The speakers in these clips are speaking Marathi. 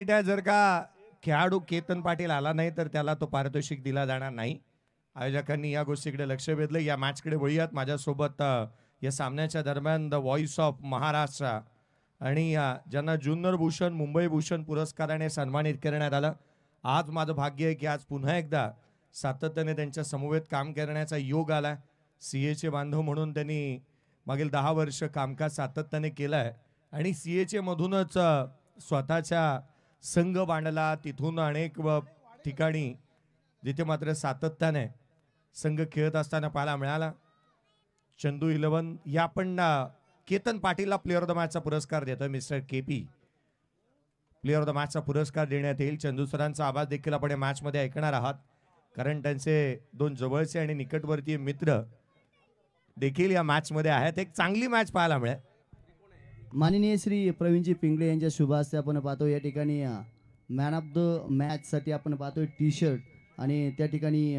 जर का खेळाडू केतन पाटील आला नाही तर त्याला तो पारितोषिक दिला जाणार नाही. आयोजकांनी या गोष्टीकडे लक्ष वेधलं. या मॅचकडे वळूयात. माझ्यासोबत या सामन्याच्या दरम्यान द व्हॉइस ऑफ महाराष्ट्र आणि ज्यांना जुन्नर भूषण मुंबई भूषण पुरस्काराने सन्मानित करण्यात आलं. आज माझं भाग्य आहे की आज पुन्हा एकदा सातत्याने त्यांच्या समवेत काम करण्याचा योग आला. सीएचे बांधव म्हणून त्यांनी मागील 10 वर्ष कामकाज सातत्याने केलं आहे आणि सीएचे मधूनच स्वतःच्या संघ बांधला. तिथून अनेक ठिकाणी जिथे मात्र सातत्याने संघ खेळत असताना पाहायला मिळाला. चंदू 11 या पण केतन पाटीलला प्लेअर ऑफ द मॅचचा पुरस्कार देतोय. Mister KP player of the मॅचचा पुरस्कार देण्यात येईल. चंदू सरांचा आवाज देखील आपण या मॅच मध्ये ऐकणार आहात कारण त्यांचे 2 जवळचे आणि निकटवर्तीय मित्र देखील या मॅच मध्ये आहेत. एक चांगली मॅच पाहायला मिळेल. माननीय श्री प्रवीणजी पिंगळे यांच्या शुभ हस्ते आपण पाहतो या ठिकाणी मॅन ऑफ द मॅच साठी आपण पाहतोय टी शर्ट आणि त्या ठिकाणी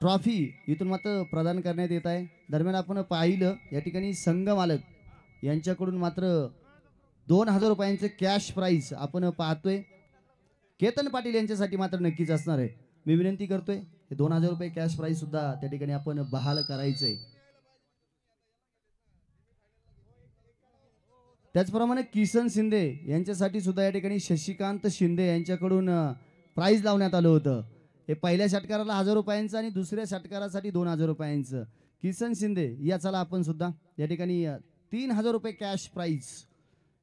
ट्रॉफी इथून मात्र प्रदान करण्यात येत आहे. दरम्यान आपण पाहिलं या ठिकाणी संघ मालक यांच्याकडून मात्र 2000 रुपयांचे कॅश प्राइज आपण पाहतोय. केतन पाटील यांच्यासाठी मात्र नक्कीच असणार आहे. मी विनंती करतोय हे 2000 रुपये कॅश प्राइज सुद्धा त्या ठिकाणी आपण बहाल करायचंय. त्याचप्रमाणे किसन शिंदे यांच्यासाठी सुद्धा या ठिकाणी शशिकांत शिंदे यांच्याकडून प्राइज लावण्यात आलं होतं. हे पहिल्या षटकाराला 1000 रुपयांचं आणि दुसऱ्या षटकारासाठी 2000 रुपयांचं. किसन शिंदे याचाला आपण सुद्धा या ठिकाणी 3000 रुपये कॅश प्राइज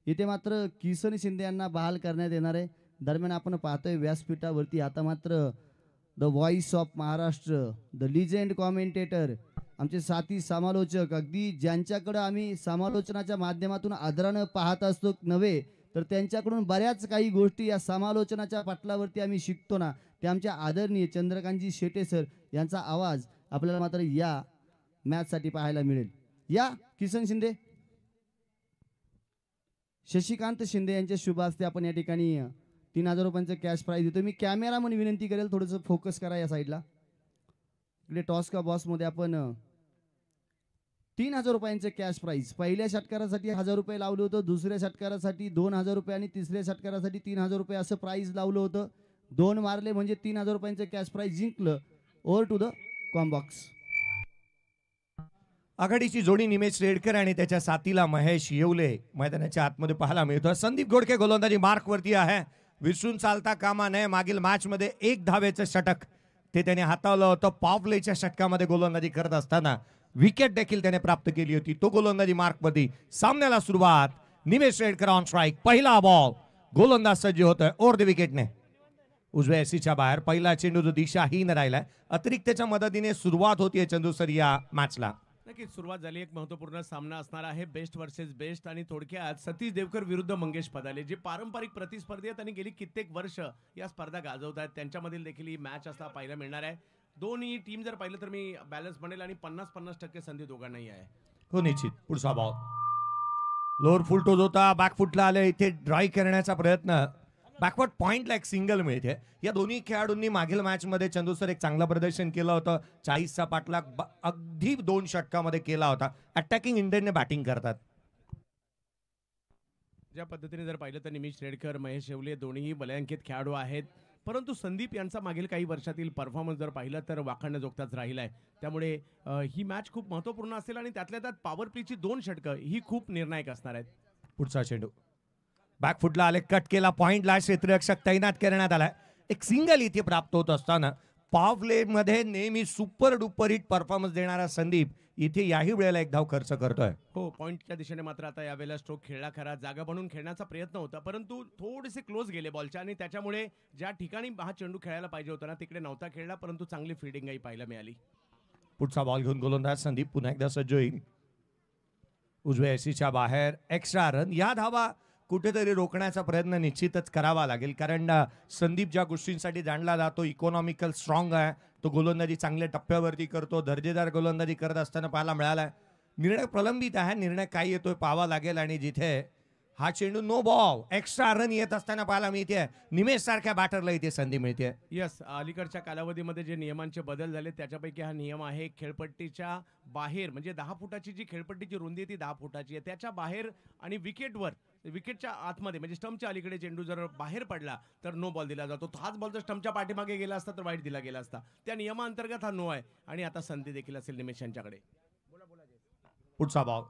इथे मात्र किसन शिंदे यांना बहाल करण्यात येणार आहे. दरम्यान आपण पाहतोय व्यासपीठावरती आता मात्र the voice of Maharashtra the legend commentator आमचे साथी समालोचक अगदी ज्यांच्याकडे आम्ही समालोचनाच्या माध्यमातून आदरानं पाहत असतो नव्हे तर त्यांच्याकडून बऱ्याच काही गोष्टी या समालोचनाच्या पटलावरती आम्ही शिकतो ना. ते आमच्या आदरणीय चंद्रकांतजी शेटे सर यांचा आवाज आपल्याला मात्र या मॅचसाठी पाहायला मिळेल. या किसन शिंदे शशिकांत शिंदे यांच्या शुभ हस्ते आपण या ठिकाणी 3000 रुपयांचं कॅश प्राइज देतो. मी कॅमेरा म्हणून विनंती करेल थोडंसं फोकस करा या साईडला. इकडे टॉस का बॉस मध्ये आपण 3000 रुपयांचे कॅश प्राइज पहिल्या षटकारासाठी 1000 रुपये लावलं होतं. दुसऱ्या षटकारासाठी 2000 रुपये आणि तिसऱ्या षटकारासाठी 3000 रुपये असं प्राइज लावलं होतं. 2 मारले म्हणजे 3000 रुपयांचे कॅश प्राइज जिंकलं. Over to the combox. आघाडीची जोडी निमेश रेडकर आणि त्याच्या साथीला महेश येवले मैदानाच्या आतमध्ये पाहायला मिळतो. संदीप घोडके गोलंदाजी मार्क वरती आहे. विसरून चालता कामा नये. मागील मॅच मध्ये 1 धावेचं षटक ते त्याने हातावलं होतं. पावलेच्या षटकामध्ये गोलंदाजी करत असताना विकेट देखील त्याने प्राप्त केली होती. तो गोलंदाजी मार्क मध्ये सामन्याला सुरुवात. निमेश रेडकर ऑन स्ट्राइक. पहिला बॉल गोलंदाज सज्ज होतोय ओव्हर द विकेटने उजव्या एसीच्या बाहेर. पहिला चेंडू जो दिशाहीन राहिलाय. अतिरिक्तच्या मदतीने सुरुवात होतीये चंदू सर या मॅचला. नक्कीच सुरुवात झाली. एक महत्त्वपूर्ण सामना असणार आहे. बेस्ट वर्सेस बेस्ट आणि थोडक्यात सतीश देवकर विरुद्ध मंगेश पदाले जे पारंपरिक प्रतिस्पर्धी आहेत आणि गेली कित्येक वर्ष या स्पर्धा गाजवत आहेत. त्यांच्यामधील देखील ही मॅच असला पाहायला मिळणार आहे. दोन्ही टीम जर पाहिलं तर मी बॅलन्स म्हणेल आणि 50-50% संधी दोघांनाही आहे. हो निश्चित. पुढचा बॉल लोअर फुल टोज होता. बॅकफुटला आले. इथे ड्राय करण्याचा प्रयत्न. बॅकवर्ड पॉइंटला एक सिंगल मिळते. या दोन्ही खेळाडूंनी मागील मॅच मध्ये चंदू सर एक चांगलं प्रदर्शन केलं होतं. 40चा पाठलाग अगदी 2 षटकामध्ये केला होता. अटॅकिंग इंडियनने बॅटिंग करतात. ज्या पद्धतीने जर पाहिलं तर निमेश रेडकर महेश येवले दोन्हीही बलयांकित खेळाडू आहेत. परंतु संदीप यांचा मागील काही वर्षातील परफॉर्मन्स जर पाहिलं तर वाखाणण्याजोगताच राहिला आहे. त्यामुळे ही मॅच खूप महत्त्वपूर्ण असेल आणि त्यातल्या त्यात पॉवर प्लेची 2 षटकं ही खूप निर्णायक असणार आहेत. पुढचा चेंडू बॅकफुटला आले. कट केला. पॉइंटला क्षेत्ररक्षक तैनात करण्यात आलाय. एक सिंगल इथे प्राप्त होत असताना पॉवर मध्ये नेहमी सुपर डुपर हिट परफॉर्मन्स देणारा संदीप इथे याही वेळेला एक धाव खर्च करतोय. हो पॉइंटच्या दिशेने मात्र आता यावेळेला स्ट्रोक खेळला खरा. जागा बनवून खेळण्याचा प्रयत्न होता परंतु थोडेसे क्लोज गेले बॉलच्या आणि त्याच्यामुळे ज्या ठिकाणी हा चेंडू खेळायला पाहिजे होता ना तिकडे नव्हता खेळला. परंतु चांगली फिल्डिंगही पाहायला मिळाली. पुढचा बॉल घेऊन गोलंदाज संदीप पुन्हा एकदा सज्ज होईल. उजव्या एसीच्या बाहेर. Extra run. या धावा कुठेतरी रोखण्याचा प्रयत्न निश्चितच करावा लागेल कारण संदीप ज्या गोष्टींसाठी जाणला जातो इकॉनॉमिकल स्ट्रॉंग आहे. तो गोलंदाजी चांगल्या टप्प्यावरती करतो. दर्जेदार गोलंदाजी करत असताना पाहायला मिळालाय. निर्णय प्रलंबित आहे. निर्णय काय येतोय पाहावा लागेल आणि जिथे हा चेंडू नो बॉल एक्स्ट्रा रन येत असताना पाहायला मिळते. निमेश सारख्या बॅटरला इथे संधी मिळते. यस अलीकडच्या कालावधीमध्ये जे नियमांचे बदल झाले त्याच्यापैकी हा नियम आहे. खेळपट्टीच्या बाहेर म्हणजे 10 फुटाची जी खेळपट्टीची रुंदी आहे ती 10 फुटाची आहे. त्याच्या बाहेर आणि विकेटवर विकेटच्या आतमध्ये म्हणजे स्टंपच्या अलीकडे चेंडू जर बाहेर पडला तर नो बॉल दिला जातो. हाच बॉल जर स्टंपच्या पाठीमागे गेला असता तर वाईट दिला गेला असता. त्या नियमांतर्गत हा नो आहे आणि आता संधी देखील असेल निमेश यांच्याकडे. पुढचा बॉल,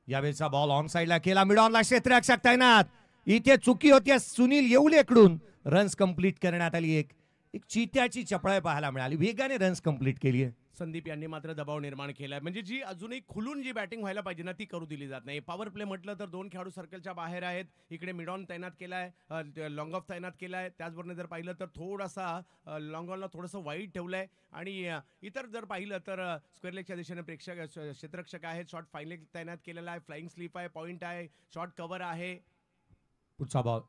यावेळेचा बॉल ऑन साइडला केला, मिड ऑनला क्षेत्ररक्षक तैनात. इथे चुकी होती सुनील येवलेकडून. रन्स कंप्लीट करण्यात आली. एक चित्याची चपळाई पाहायला मिळाली, वेगाने रन्स कंप्लीट केली आहे. संदीप यांनी मात्र दबाव निर्माण केलाय. म्हणजे जी अजूनही खुलून जी बॅटिंग व्हायला पाहिजे ना ती करू दिली जात नाही. पॉवर प्ले म्हटलं तर 2 खेळाडू सर्कलच्या बाहेर आहेत. इकडे मिड ऑन तैनात केलाय, लॉंग ऑफ तैनात केलाय. त्याचबरोबर जर पाहिलं तर थोडासा लॉंग ऑनला थोडंसं वाईट ठेवलंय आणि इतर जर पाहिलं तर स्क्वेअर लेगच्या दिशेने क्षेत्ररक्षक आहेत. शॉर्ट फाईन लेग तैनात केलेला आहे, फ्लाइंग स्लीप आहे, पॉइंट आहे, शॉर्ट कव्हर आहे. पुढचा बॉल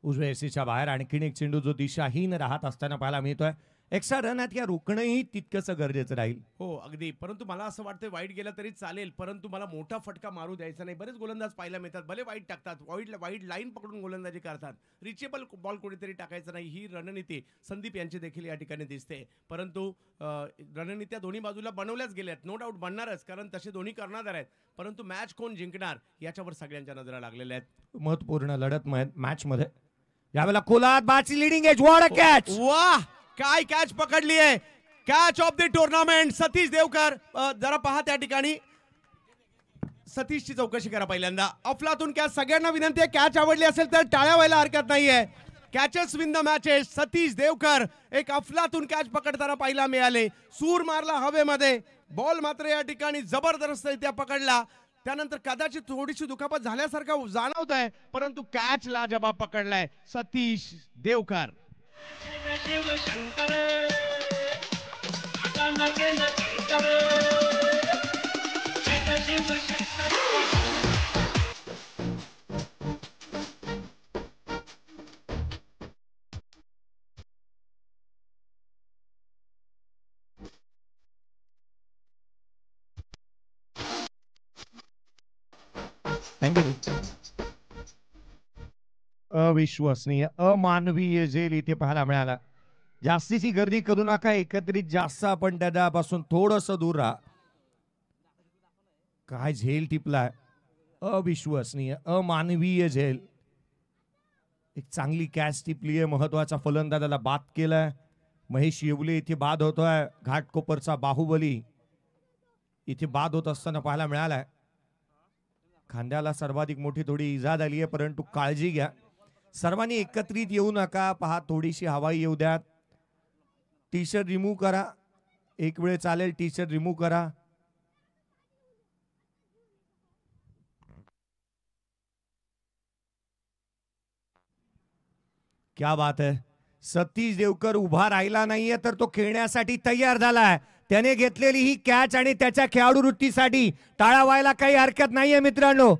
उजव्या एसीच्या बाहेर, आणखीन एक चेंडू जो दिशाहीन राहत असताना पाहायला मिळतोय. एक्स्ट्रा रनात या रोखणंही तितकंच गरजेचं राहील. हो अगदी, परंतु मला असं वाटतं वाईट गेला तरी चालेल, परंतु मला मोठा फटका मारू द्यायचा नाही. बरेच गोलंदाज पाहायला मिळतात, भले वाईट टाकतात, वाईट लाईन पकडून गोलंदाजी करतात, रिचेबल बॉल कोणीतरी टाकायचं नाही. ही रणनीती संदीप यांची देखील या ठिकाणी दिसते. परंतु रणनीत्या दोन्ही बाजूला बनवल्याच गेल्यात, नो डाऊट बनणारच, कारण तसे दोन्ही कर्णधार आहेत. परंतु मॅच कोण जिंकणार याच्यावर सगळ्यांच्या नजरा लागलेल्या आहेत. महत्वपूर्ण लढत मॅच मध्ये यावेळेला कोलात बाची leading edge. What a catch! वाह, काय कॅच पकडली आहे, catch of the tournament Satish Devkar. जरा पहा त्या ठिकाणी सतीशची चौकशी करा पहिल्यांदा. अफलातून कॅच. सगळ्यांना विनंती आहे, कॅच आवडली असेल तर टाळ्या व्हायला हरकत नाहीये. Catches win the matches. Satish Devkar एक अफलातून कॅच पकडताना पाहायला मिळाले. सूर मारला हवेमध्ये, बॉल मात्र या ठिकाणी जबरदस्तरित्या पकडला. त्यानंतर कदाचित थोडीशी दुखापत झाल्यासारखं जाणवत आहे, परंतु कॅच लाजवाब पकडलाय सतीश देवकर. अविश्वसनीय, अमानवीय झेल इथे पाहायला मिळाला. जास्तीची गर्दी करू नका, एकत्रित जास्त आपण त्यापासून थोडस दूर राहा. काय झेल टिपलाय, अविश्वसनीय, अमानवीय झेल. एक चांगली कॅच टिपली आहे, महत्वाचा फलंदाजाला बाद केलाय. महेश येवले इथे बाद होतोय. घाटकोपरचा बाहुबली इथे बाद होत असताना पाहायला मिळालाय. खांद्याला सर्वाधिक मोठी थोडी इजा झाली आहे, परंतु काळजी घ्या, सर्वांनी एकत्रित येऊ नका. पहा, थोडीशी हवाई येऊ द्या. टी शर्ट रिमूव्ह करा, एक वेळ चालेल, टी शर्ट रिमूव्ह करा. क्या बात है. सतीश देवकर उभा राहिला नाहीये तर तो खेळण्यासाठी तयार झालाय. त्याने घेतलेली ही कॅच आणि त्याच्या खेळाडू वृत्तीसाठी टाळा व्हायला काही हरकत नाहीये मित्रांनो.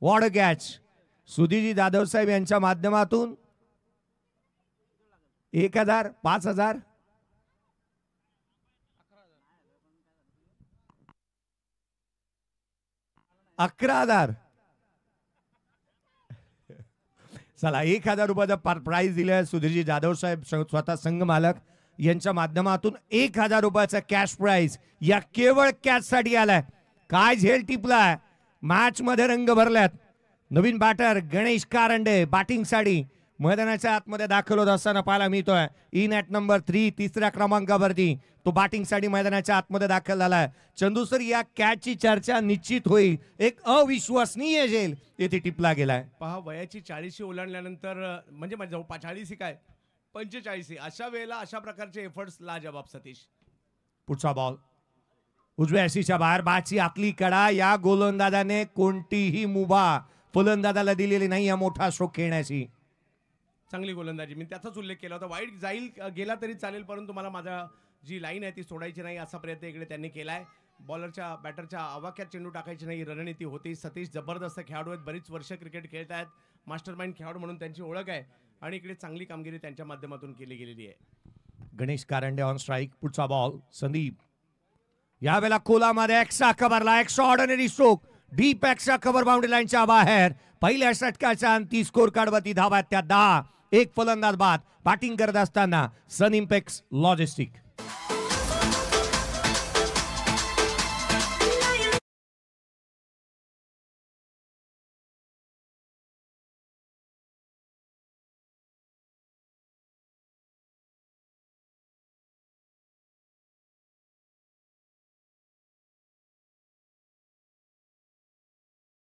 What a catch. Sudhirji Jadhav साहेब यांच्या माध्यमातून 1000, 5000, 11,000. चला, 1000 रुपयाचा प्राइज दिलाय सुधीरजी जाधव साहेब स्वतः संघ मालक यांच्या माध्यमातून. 1000 रुपयाचा कॅश प्राइज या केवळ कॅच साठी आलाय. काय झेल टिपलाय, मॅच मध्ये रंग भरल्यात. नवीन बॅटर गणेश कारंडे बॅटिंग साठी मैदानाच्या आतमध्ये दाखल होत असताना पाहायला मिळतोय. इन ॲट नंबर 3, तिसऱ्या क्रमांकावरती तो बॅटिंग साठी मैदानाच्या आतमध्ये दाखल झालाय. चंदू सर, या कॅचची चर्चा निश्चित होईल. एक अविश्वसनीय झेल येथे टिपला गेलाय. पहा, वयाची 40 ओलांडल्यानंतर म्हणजे माझ्या 40 काय 45 अशा वेळेला अशा प्रकारचे एफर्ट्स लाजवाब सतीश. पुढचा बॉल उजव्या एसीच्या बाहेर, बाची आतली कडा. या गोलंदाजाने कोणतीही मुभा फलंदाजाला दिलेली नाही या मोठा स्ट्रोक खेळण्याची. चांगली गोलंदाजी, मी त्याचाच उल्लेख केला होता. वाईट जाईल गेला तरी चालेल, परंतु मला माझा जी लाईन आहे ती सोडायची नाही असा प्रयत्न इकडे त्यांनी केलाय. बॉलरच्या बॅटरच्या आवाक्यात चेंडू टाकायची नाही रणनीती होती. सतीश जबरदस्त खेळाडू आहेत, बरीच वर्ष क्रिकेट खेळत आहेत, मास्टर माइंड खेळाडू म्हणून त्यांची ओळख आहे आणि इकडे चांगली कामगिरी त्यांच्या माध्यमातून केली गेलेली आहे. Ganesh Karande on strike. पुढचा बॉल संदीप. यावेळेला कोलामध्ये एक्स्ट्रा कव्हरला, extraordinary stroke, deep extra cover boundary लाईनच्या बाहेर. पहिल्या षटकाच्या अंती स्कोर कार्डवरती धावा त्या 10. एक फलंदाज बाद. बॅटिंग करत असताना सन इम्पॅक्स लॉजिस्टिक.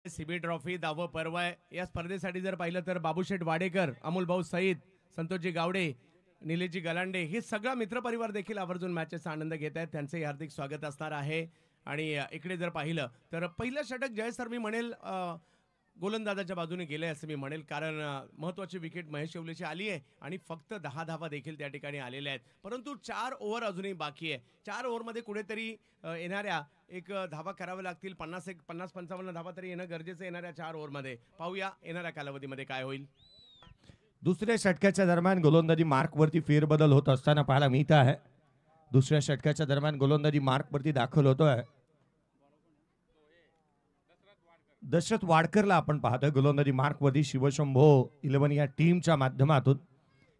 सीबी ट्रॉफी 10वं पर्व आहे. या स्पर्धेसाठी जर पाहिलं तर बाबूशेठ वाडेकर, अमोल भाऊ सईद, संतोषजी गावडे, निलेशजी गलांडे हे सगळा मित्रपरिवार देखील आवर्जून मॅचेसचा आनंद घेत आहेत. त्यांचंही हार्दिक स्वागत असणार आहे. आणि इकडे जर पाहिलं तर पहिलं षटक जय सर मी म्हणेल गोलंदाजाच्या बाजूने गेले असं मी म्हणेल, कारण महत्त्वाची विकेट महेश शेवलेची आली आहे आणि फक्त 10 धावा देखील त्या ठिकाणी आलेल्या आहेत. परंतु 4 ओव्हर अजूनही बाकी आहे. 4 ओव्हरमध्ये कुठेतरी येणाऱ्या एक धावा कराव्या लागतील. 50-55 धावा तरी येणं गरजेचं येणाऱ्या 4 ओव्हरमध्ये. पाहूया येणाऱ्या कालावधीमध्ये काय होईल. दुसऱ्या षटकाच्या दरम्यान गोलंदाजी मार्कवरती फेरबदल होत असताना पाहायला मिळत आहे. दुसऱ्या षटकाच्या दरम्यान गोलंदाजी मार्कवरती दाखल होतोय. दशरथ वाडकरला आपण पाहतोय गोलंदाजी मार्कवरती शिवशंभो 11 या टीमच्या माध्यमातून.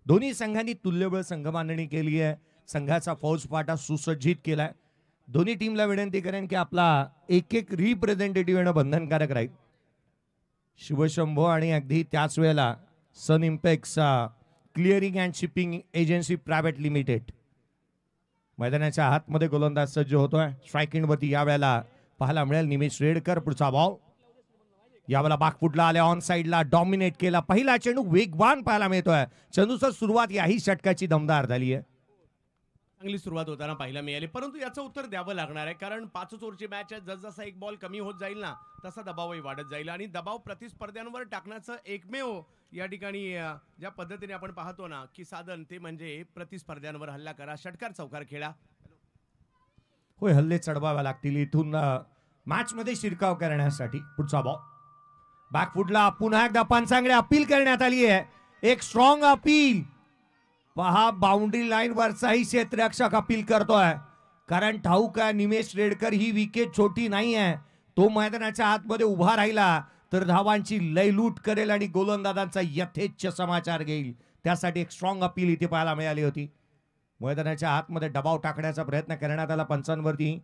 दोन्ही संघांनी तुल्यबळ संघबांधणी केली आहे. संघाचा फौजफाटा सुसज्जित केलाय. दोन्ही टीमला विनंती करेन की आपला एक रिप्रेझेंटेटिव्ह येणं बंधनकारक राहील. शिवशंभो आणि अगदी त्याच वेळेला Sun Impex Clearing and Shipping Agency Private Limited मैदानाच्या आतमध्ये गोलंदाज सज्ज होतोय. स्ट्रायकिंगवरती यावेळेला पाहायला मिळेल निमेश रेडकर. पुढचा बॉल यावेळेला बागफुटला आल्या, ऑन साइडला डॉमिनेट केला. पहिला चेंडू वेगवान पाहायला मिळतोय. चंदूसर सुरुवात याही षटकाची दमदार झाली आहे. चांगली सुरुवात होताना पाहायला मिळाली, परंतु याचं उत्तर द्यावं लागणार आहे, कारण 5 ओव्हरची मॅच आहे. जसजसा एक बॉल कमी होत जाईल ना तसा दबावही वाढत जाईल आणि दबाव प्रतिस्पर्ध्यांवर टाकण्याचं एकमेव या ठिकाणी ज्या पद्धतीने आपण पाहतो ना की साधन ते म्हणजे प्रतिस्पर्ध्यांवर हल्ला करा, षटकार चौकार खेळा. होय, हल्ले चढवावे लागतील इथून मॅच मध्ये शिरकाव करण्यासाठी. पुढचा बॉल बॅकफुटला पुन्हा एकदा पानसांगडे अपील करण्यात आली आहे. एक स्ट्रॉंग अपील पहा. बाउंड्री लाईन वरचाही क्षेत्ररक्षक अपील करतोय, कारण ठाऊक आहे निमेश रेडकर ही विकेट छोटी नाही आहे. तो मैदानाच्या आतमध्ये उभा राहिला तर धावांची लयलूट करेल आणि गोलंदाजांचा यथेच्छ समाचार घेईल. त्यासाठी एक स्ट्रॉंग अपील इथे पाहायला मिळाली होती. मैदानाच्या आतमध्ये दबाव टाकण्याचा प्रयत्न करण्यात आला. पंचांवरती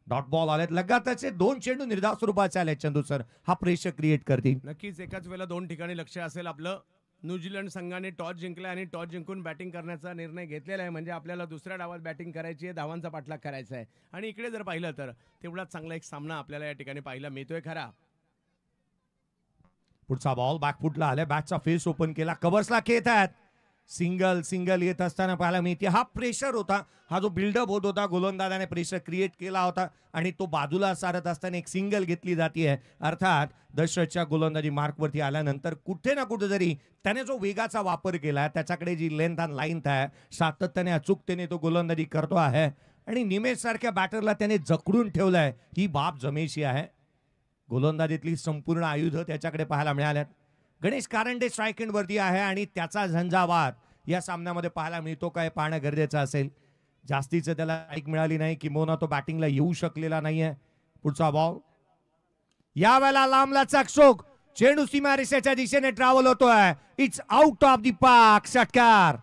डॉट बॉल आलेत. लगातारचे 2 चेंडू निर्धाव स्वरूपाचे आले. चंदू सर हा प्रेशर क्रिएट करतील. नक्कीच एकाच वेळेला 2 ठिकाणी लक्ष असेल आपलं. न्यूझीलंड संघाने टॉस जिंकला आणि टॉस जिंकून बॅटिंग करण्याचा निर्णय घेतलेला आहे. म्हणजे आपल्याला दुसऱ्या डावात बॅटिंग करायची आहे, धावांचा पाठलाग करायचा आहे. आणि इकडे जर पाहिलं तर तेवढाच चांगला एक सामना आपल्याला या ठिकाणी पाहायला मिळतोय खरा. पुढचा बॉल बॅकफुटला आलाय. बॅटचा फेस ओपन केला. कव्हर्सला खेळत आहेत. सिंगल येत असताना पाहायला मिळते. हा प्रेशर होता, हा जो बिल्डअप होत होता, गोलंदाजाने प्रेशर क्रिएट केला होता आणि तो बाजूला सारत असताना एक सिंगल घेतली जाते. अर्थात दशरथच्या गोलंदाजी मार्कवरती आल्यानंतर कुठे ना कुठे जरी त्याने जो वेगाचा वापर केला, त्याच्याकडे जी लेंथ आणि लाईन आहे, सातत्याने अचूकतेने तो गोलंदाजी करतो आहे आणि निमेश सारख्या बॅटरला त्याने जखडून ठेवलंय. ही बाब जमेशी आहे. गोलंदाजीतली संपूर्ण आयुध त्याच्याकडे पाहायला मिळाल्यात. गणेश कारंडे स्ट्राईक एंडवरती आहे आणि त्याचा झंझावात या सामन्यामध्ये पाहायला मिळतो काय पाहणं गरजेचं असेल. जास्तीचं त्याला स्ट्राईक मिळाली नाही, किंबहुना तो बॅटिंगला येऊ शकलेला नाहीये. पुढचा बॉल यावेळेला लांबला चकशोक चेंडू सीमारेषेच्या दिशेने ट्रॅव्हल होतोय. It's out of the park. षटकार.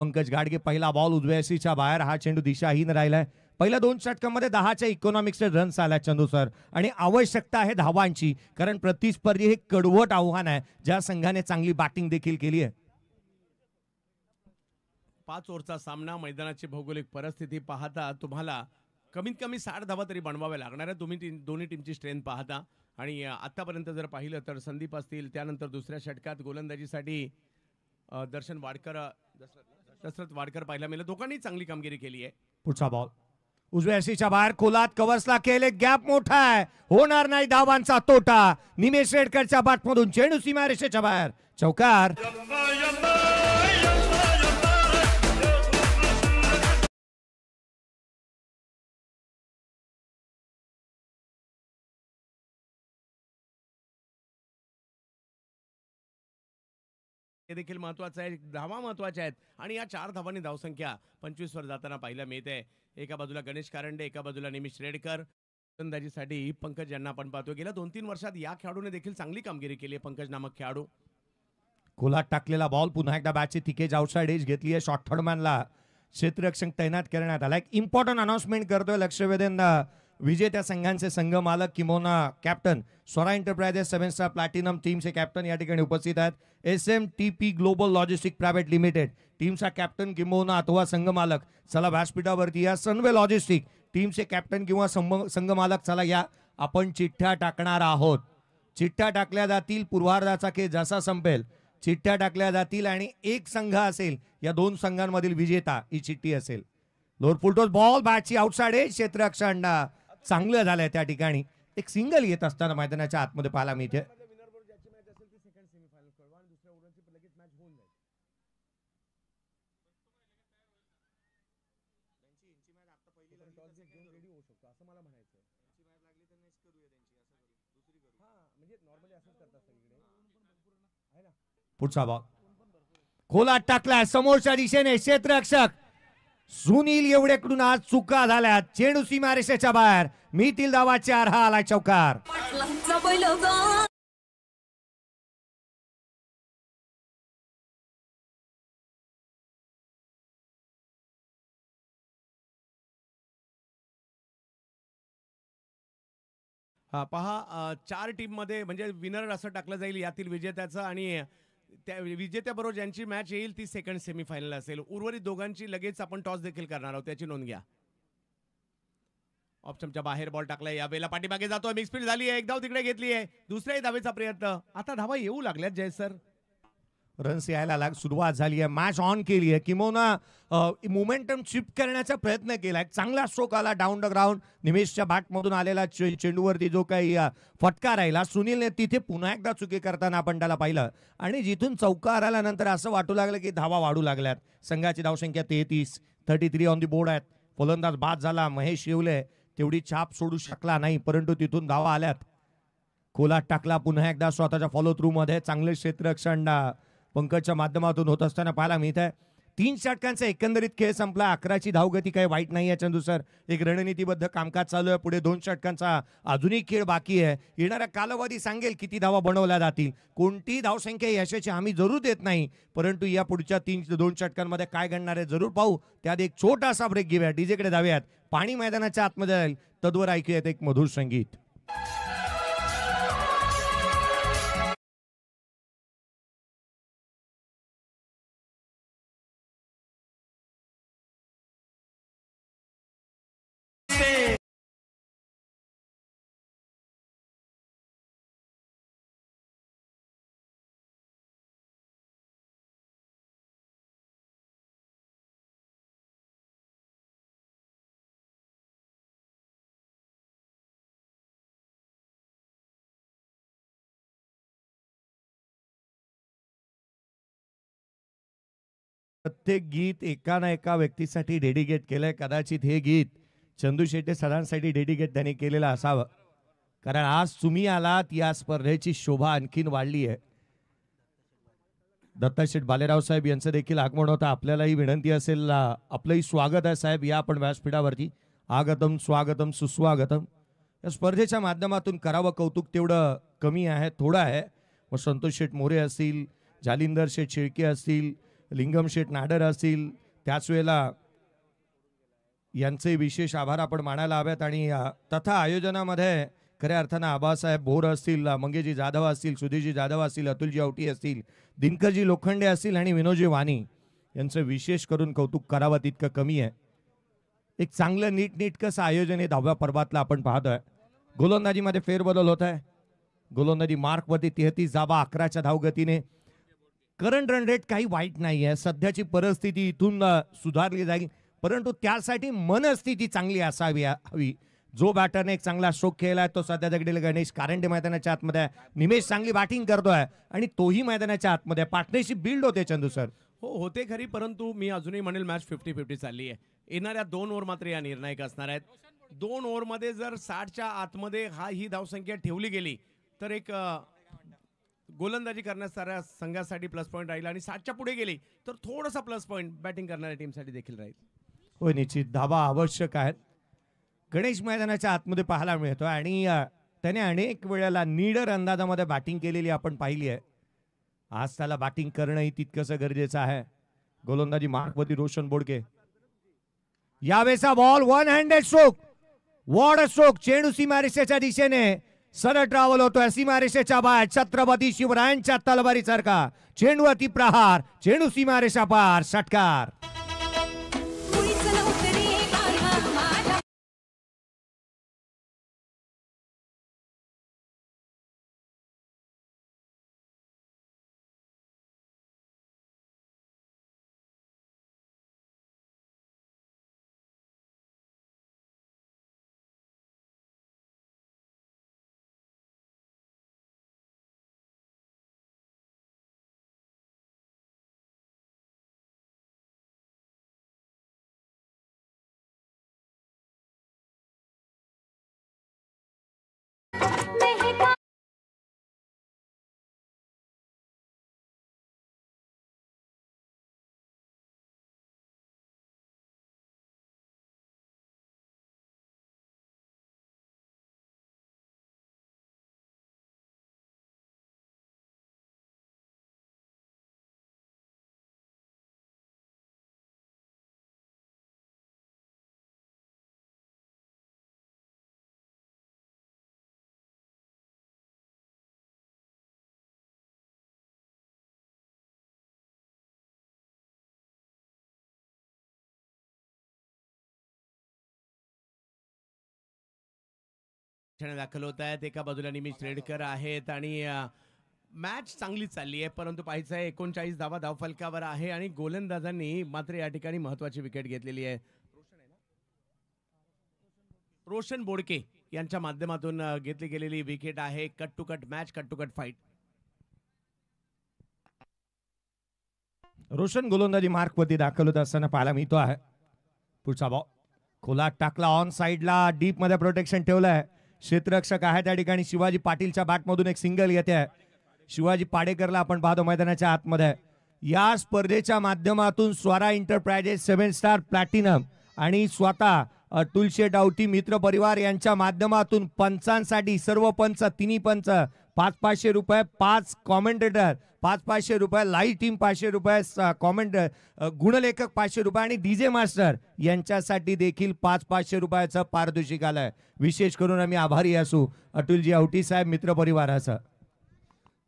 पंकज गाडगे पहिला बॉल उजव्या सीच्या बाहेर, हा चेंडू दिशाहीन राहिलाय. पहिल्या 2 षटकांमध्ये 10च्या इकॉनॉमिक्सचे रन्स आल्या चंदू सर, आणि आवश्यकता आहे धावांची, कारण प्रतिस्पर्धी हे कडवट आव्हान आहे ज्या संघाने चांगली बॅटिंग देखील केली आहे. 5 ओव्हरचा सामना, मैदानाची भौगोलिक परिस्थिती पाहता तुम्हाला कमीत कमी 60 धावा तरी बनवाव्या लागणार आहे. तुम्ही दोन्ही टीमची स्ट्रेंथ पाहता, आणि आतापर्यंत जर पाहिलं तर संदीप असतील, त्यानंतर दुसऱ्या षटकात गोलंदाजीसाठी दर्शन वाडकर, दशरथ वाडकर पाहायला मिळाले. दोघांनी चांगली कामगिरी केली आहे. पुढचा बॉल उजव्या सीच्या बाहेर खोलात कव्हर्सला केले, गॅप मोठा आहे, होणार नाही धावांचा तोटा. निमेश रेडकरच्या बॅटमधून चेंडू सीमारेषेच्या बाहेर, चौकार. हे देखील महत्वाचं आहे, धावा महत्वाच्या आहेत, आणि या 4 धावांनी धावसंख्या 25 वर जाताना पाहायला मिळते. एका बाजूला गणेश कारंडे, एका बाजूला निमिष रेडकर. गोलंदाजीसाठी पंकज यांना आपण पाहतो. गेल्या 2-3 वर्षात या खेळाडूने देखील चांगली कामगिरी केली आहे, पंकज नामक खेळाडू. खोलात टाकलेला बॉल, पुन्हा एकदा बॅटची तिकेज आउटसाइड एज घेतली आहे. शॉर्ट थर्डमॅनला क्षेत्ररक्षक तैनात करण्यात आला. एक इम्पॉर्टंट अनाउन्समेंट करतोय लक्ष वेधेन विजेत्या संघांचे संघ मालक किंवा captain. Swara Enterprises 7 star platinum टीमचे कॅप्टन या ठिकाणी उपस्थित आहेत. SMTP global logistic private limited टीमचा कॅप्टन किंवा अथवा संघ मालक चला व्यासपीठावरती या. सनवे लॉजिस्टिक टीमचे कॅप्टन किंवा संघ मालक चला या. आपण चिठ्ठ्या टाकणार आहोत. चिठ्ठ्या टाकल्या जातील. पूर्वार्धाचा खेळ जसा संपेल चिठ्ठ्या टाकल्या जातील, आणि एक संघ असेल या 2 संघांमधील विजेता ही चिठ्ठी असेल. लोअर फुलटॉस बॉल, बॅटची आउटसाइड एज, क्षेत्ररक्षण चांगलं झालंय त्या ठिकाणी. एक सिंगल येत असताना मैदानाच्या आतमध्ये पाहायला मिळते. पुढचा बॉल खोलात टाकलाय समोरच्या दिशेने, क्षेत्ररक्षक सुनील एवढेकडून आज चुका झाल्या. चेंडू सीमारेषेच्या बाहेर, मिळतील धावाचे अर्हा आलाय, चौकार. पहा, 4 टीम मध्ये म्हणजे विनर असं टाकलं जाईल यातील विजेत्याचं, आणि त्या विजेत्याबरोबर ज्यांची मॅच येईल ती सेकंड सेमीफायनल असेल. उर्वरित दोघांची लगेच आपण टॉस देखील करणार आहोत, त्याची नोंद घ्या. ऑप्शनच्या बाहेर बॉल टाकलाय, यावेळेला पाठीमागे जातोय, मिक्स फील्ड झाली आहे, एक धाव तिकडे घेतली आहे, दुसऱ्याही धावेचा प्रयत्न. आता धावा येऊ लागल्यात जय सर, रन्स यायला सुरुवात झाली आहे. मॅच ऑन केली आहे. किंवा मोमेंटम शिफ्ट करण्याचा प्रयत्न केलाय. चांगला स्ट्रोक आला डाऊन द ग्राउंड. निमेशच्या बॅटमधून आलेला चेंडूवरती जो काही फटका राहिला, सुनीलने तिथे पुन्हा एकदा चुकी करताना आपण त्याला पाहिलं, आणि जिथून चौकार आल्यानंतर असं वाटू लागलं की धावा वाढू लागल्यात. संघाची धावसंख्या 33 ऑन दी बोर्ड आहेत. फलंदाज बाद झाला महेश येवले, तेवढी छाप सोडू शकला नाही, परंतु तिथून धावा आल्यात. खोलात टाकला पुन्हा एकदा स्वतःच्या फॉलो थ्रू मध्ये. चांगले क्षेत्ररक्षण पंकजच्या माध्यमातून होत असताना पाहायला मिळत आहे. 3 षटकांचा एकंदरीत खेळ संपला. 11ची धावगती काही वाईट नाही आहे चंदू सर. एक रणनीतीबद्ध कामकाज चालू आहे. पुढे 2 षटकांचा अजूनही खेळ बाकी आहे. येणारा कालावधी सांगेल किती धावा बनवल्या जातील. कोणती धावसंख्या यशाची आम्ही जरूर देत नाही, परंतु या पुढच्या 2 षटकांमध्ये काय घडणार आहे जरूर पाहू. त्यात एक छोटासा ब्रेक घेऊया, डीजेकडे जाऊयात. पाणी मैदानाच्या आतमध्ये जाईल, तद्वर ऐकूयात एक मधुर संगीत. प्रत्येक गीत एका ना एका व्यक्तीसाठी डेडिकेट केलंय. कदाचित हे गीत चंदू शेट्टे सरांसाठी डेडिकेट त्यांनी केलेलं असावं, कारण आज तुम्ही आलात, या स्पर्धेची शोभा आणखीन वाढली आहे. दत्ताशेठ बालेराव साहेब यांचं देखील आगमन होतं. आपल्यालाही विनंती असेल, आपलंही स्वागत आहे साहेब, या आपण व्यासपीठावरती. आगतम स्वागतम सुस्वागतम. या स्पर्धेच्या माध्यमातून करावं कौतुक तेवढं कमी आहे, थोडं आहे. मग संतोष शेठ मोरे असतील, जालिंदर शेठ शेळके असतील, लिंगम शेठ नाडर असतील, त्याच वेळेला यांचे विशेष आभार आपण मानायला हवेत. आणि तथा आयोजनामध्ये खऱ्या अर्थानं आबासाहेब भोर असतील, मंगेशजी जाधव असतील, सुधीरजी जाधव असतील, अतुलजी औटी असतील, दिनकरजी लोखंडे असतील आणि विनोदजी वाणी यांचं विशेष करून कौतुक करावं तितकं कमी आहे. एक चांगलं नीटनेटकंसं आयोजन हे 10व्या पर्वातलं आपण पाहतोय. गोलंदाजीमध्ये फेरबदल होत आहे. गोलंदाजी मार्कवरती 33 धावा 11च्या धावगतीने. करंट रन रेट काही वाईट नाही आहे. सध्याची परिस्थिती इथून सुधारली जाईल, परंतु त्यासाठी मनस्थिती चांगली असावी हवी. जो बॅटरने एक चांगला स्ट्रोक खेळलाय तो सध्या दगडीला गणेश कारंडे मैदानाच्या आतमध्ये आहे. निमेश चांगली बॅटिंग करतोय आणि तोही मैदानाच्या आतमध्ये. पार्टनरशिप बिल्ड होते चंदू सर. हो होते खरी, परंतु मी अजूनही म्हणेल मॅच 50-50 चालली आहे. येणाऱ्या 2 ओव्हर मात्र या निर्णायक असणार आहेत. 2 ओव्हरमध्ये जर 60च्या आतमध्ये ही धावसंख्या ठेवली गेली तर एक गोलंदाजी करण्यासाऱ्या संघासाठी प्लस पॉईंट राहील, आणि 60च्या पुढे गेली तर थोडासा प्लस पॉईंट बॅटिंग करणाऱ्या टीमसाठी देखील राहील. होय, निश्चित धावा आवश्यक आहेत. गणेश मैदानाच्या आतमध्ये पाहायला मिळतो आणि त्याने अनेक वेळेला नीडर अंदाजामध्ये बॅटिंग केलेली आपण पाहिली आहे. आज त्याला बॅटिंग करणंही तितकंसं गरजेचं आहे. गोलंदाजी मार्कवरती रोशन बोडके. यावेळेचा बॉल वन हँडेड स्ट्रोक, वॉड स्ट्रोक, चेंडू सीमारेषेच्या दिशेने सरळ ट्रॅव्हल होतोय. सीमारेषेच्या बाहेर छत्रपती शिवरायांच्या तलवारीसारखा चेंडू अति प्रहार, चेंडू सीमारेषा पार, षटकार. दाखल होत आहेत. एका बाजूला निमिष रेडकर आहेत आणि मॅच चांगली चालली आहे, परंतु पाहायचं आहे 39 धावा धावफलकावर आहे आणि गोलंदाजांनी मात्र या ठिकाणी महत्वाची विकेट घेतलेली आहे. रोशन बोडके यांच्या माध्यमातून घेतली गेलेली विकेट आहे. Cut to cut match, cut to cut fight. Roshan गोलंदाजी मार्कवरती दाखल होत असताना पाहायला मिळतो आहे. पुढचा बॉल खोलात टाकला, ऑन साइडला डीप मध्ये प्रोटेक्शन ठेवलंय. क्षेत्ररक्षक आहे त्या ठिकाणी. शिवाजी पाटीलच्या बॅटमधून एक सिंगल येते. शिवाजी पाडेकरला आपण पाहतो मैदानाच्या आतमध्ये. या स्पर्धेच्या माध्यमातून स्वरा एंटरप्राइजेस 7 स्टार प्लॅटिनम आणि स्वतः तुलशेट औटी मित्र परिवार यांच्या माध्यमातून पंचांसाठी सर्व पंच, तिन्ही पंच 500-500 रुपये, 5 कॉमेंटेटर 500-500 रुपये, लाईव्ह टीम 500 रुपये, कॉमेंटर गुणलेखक 500 रुपये आणि डीजे मास्टर यांच्यासाठी देखील 500-500 रुपयाचं पारितोषिक आलंय. विशेष करून आम्ही आभारी असू अतुलजी औटी साहेब मित्र परिवाराचं.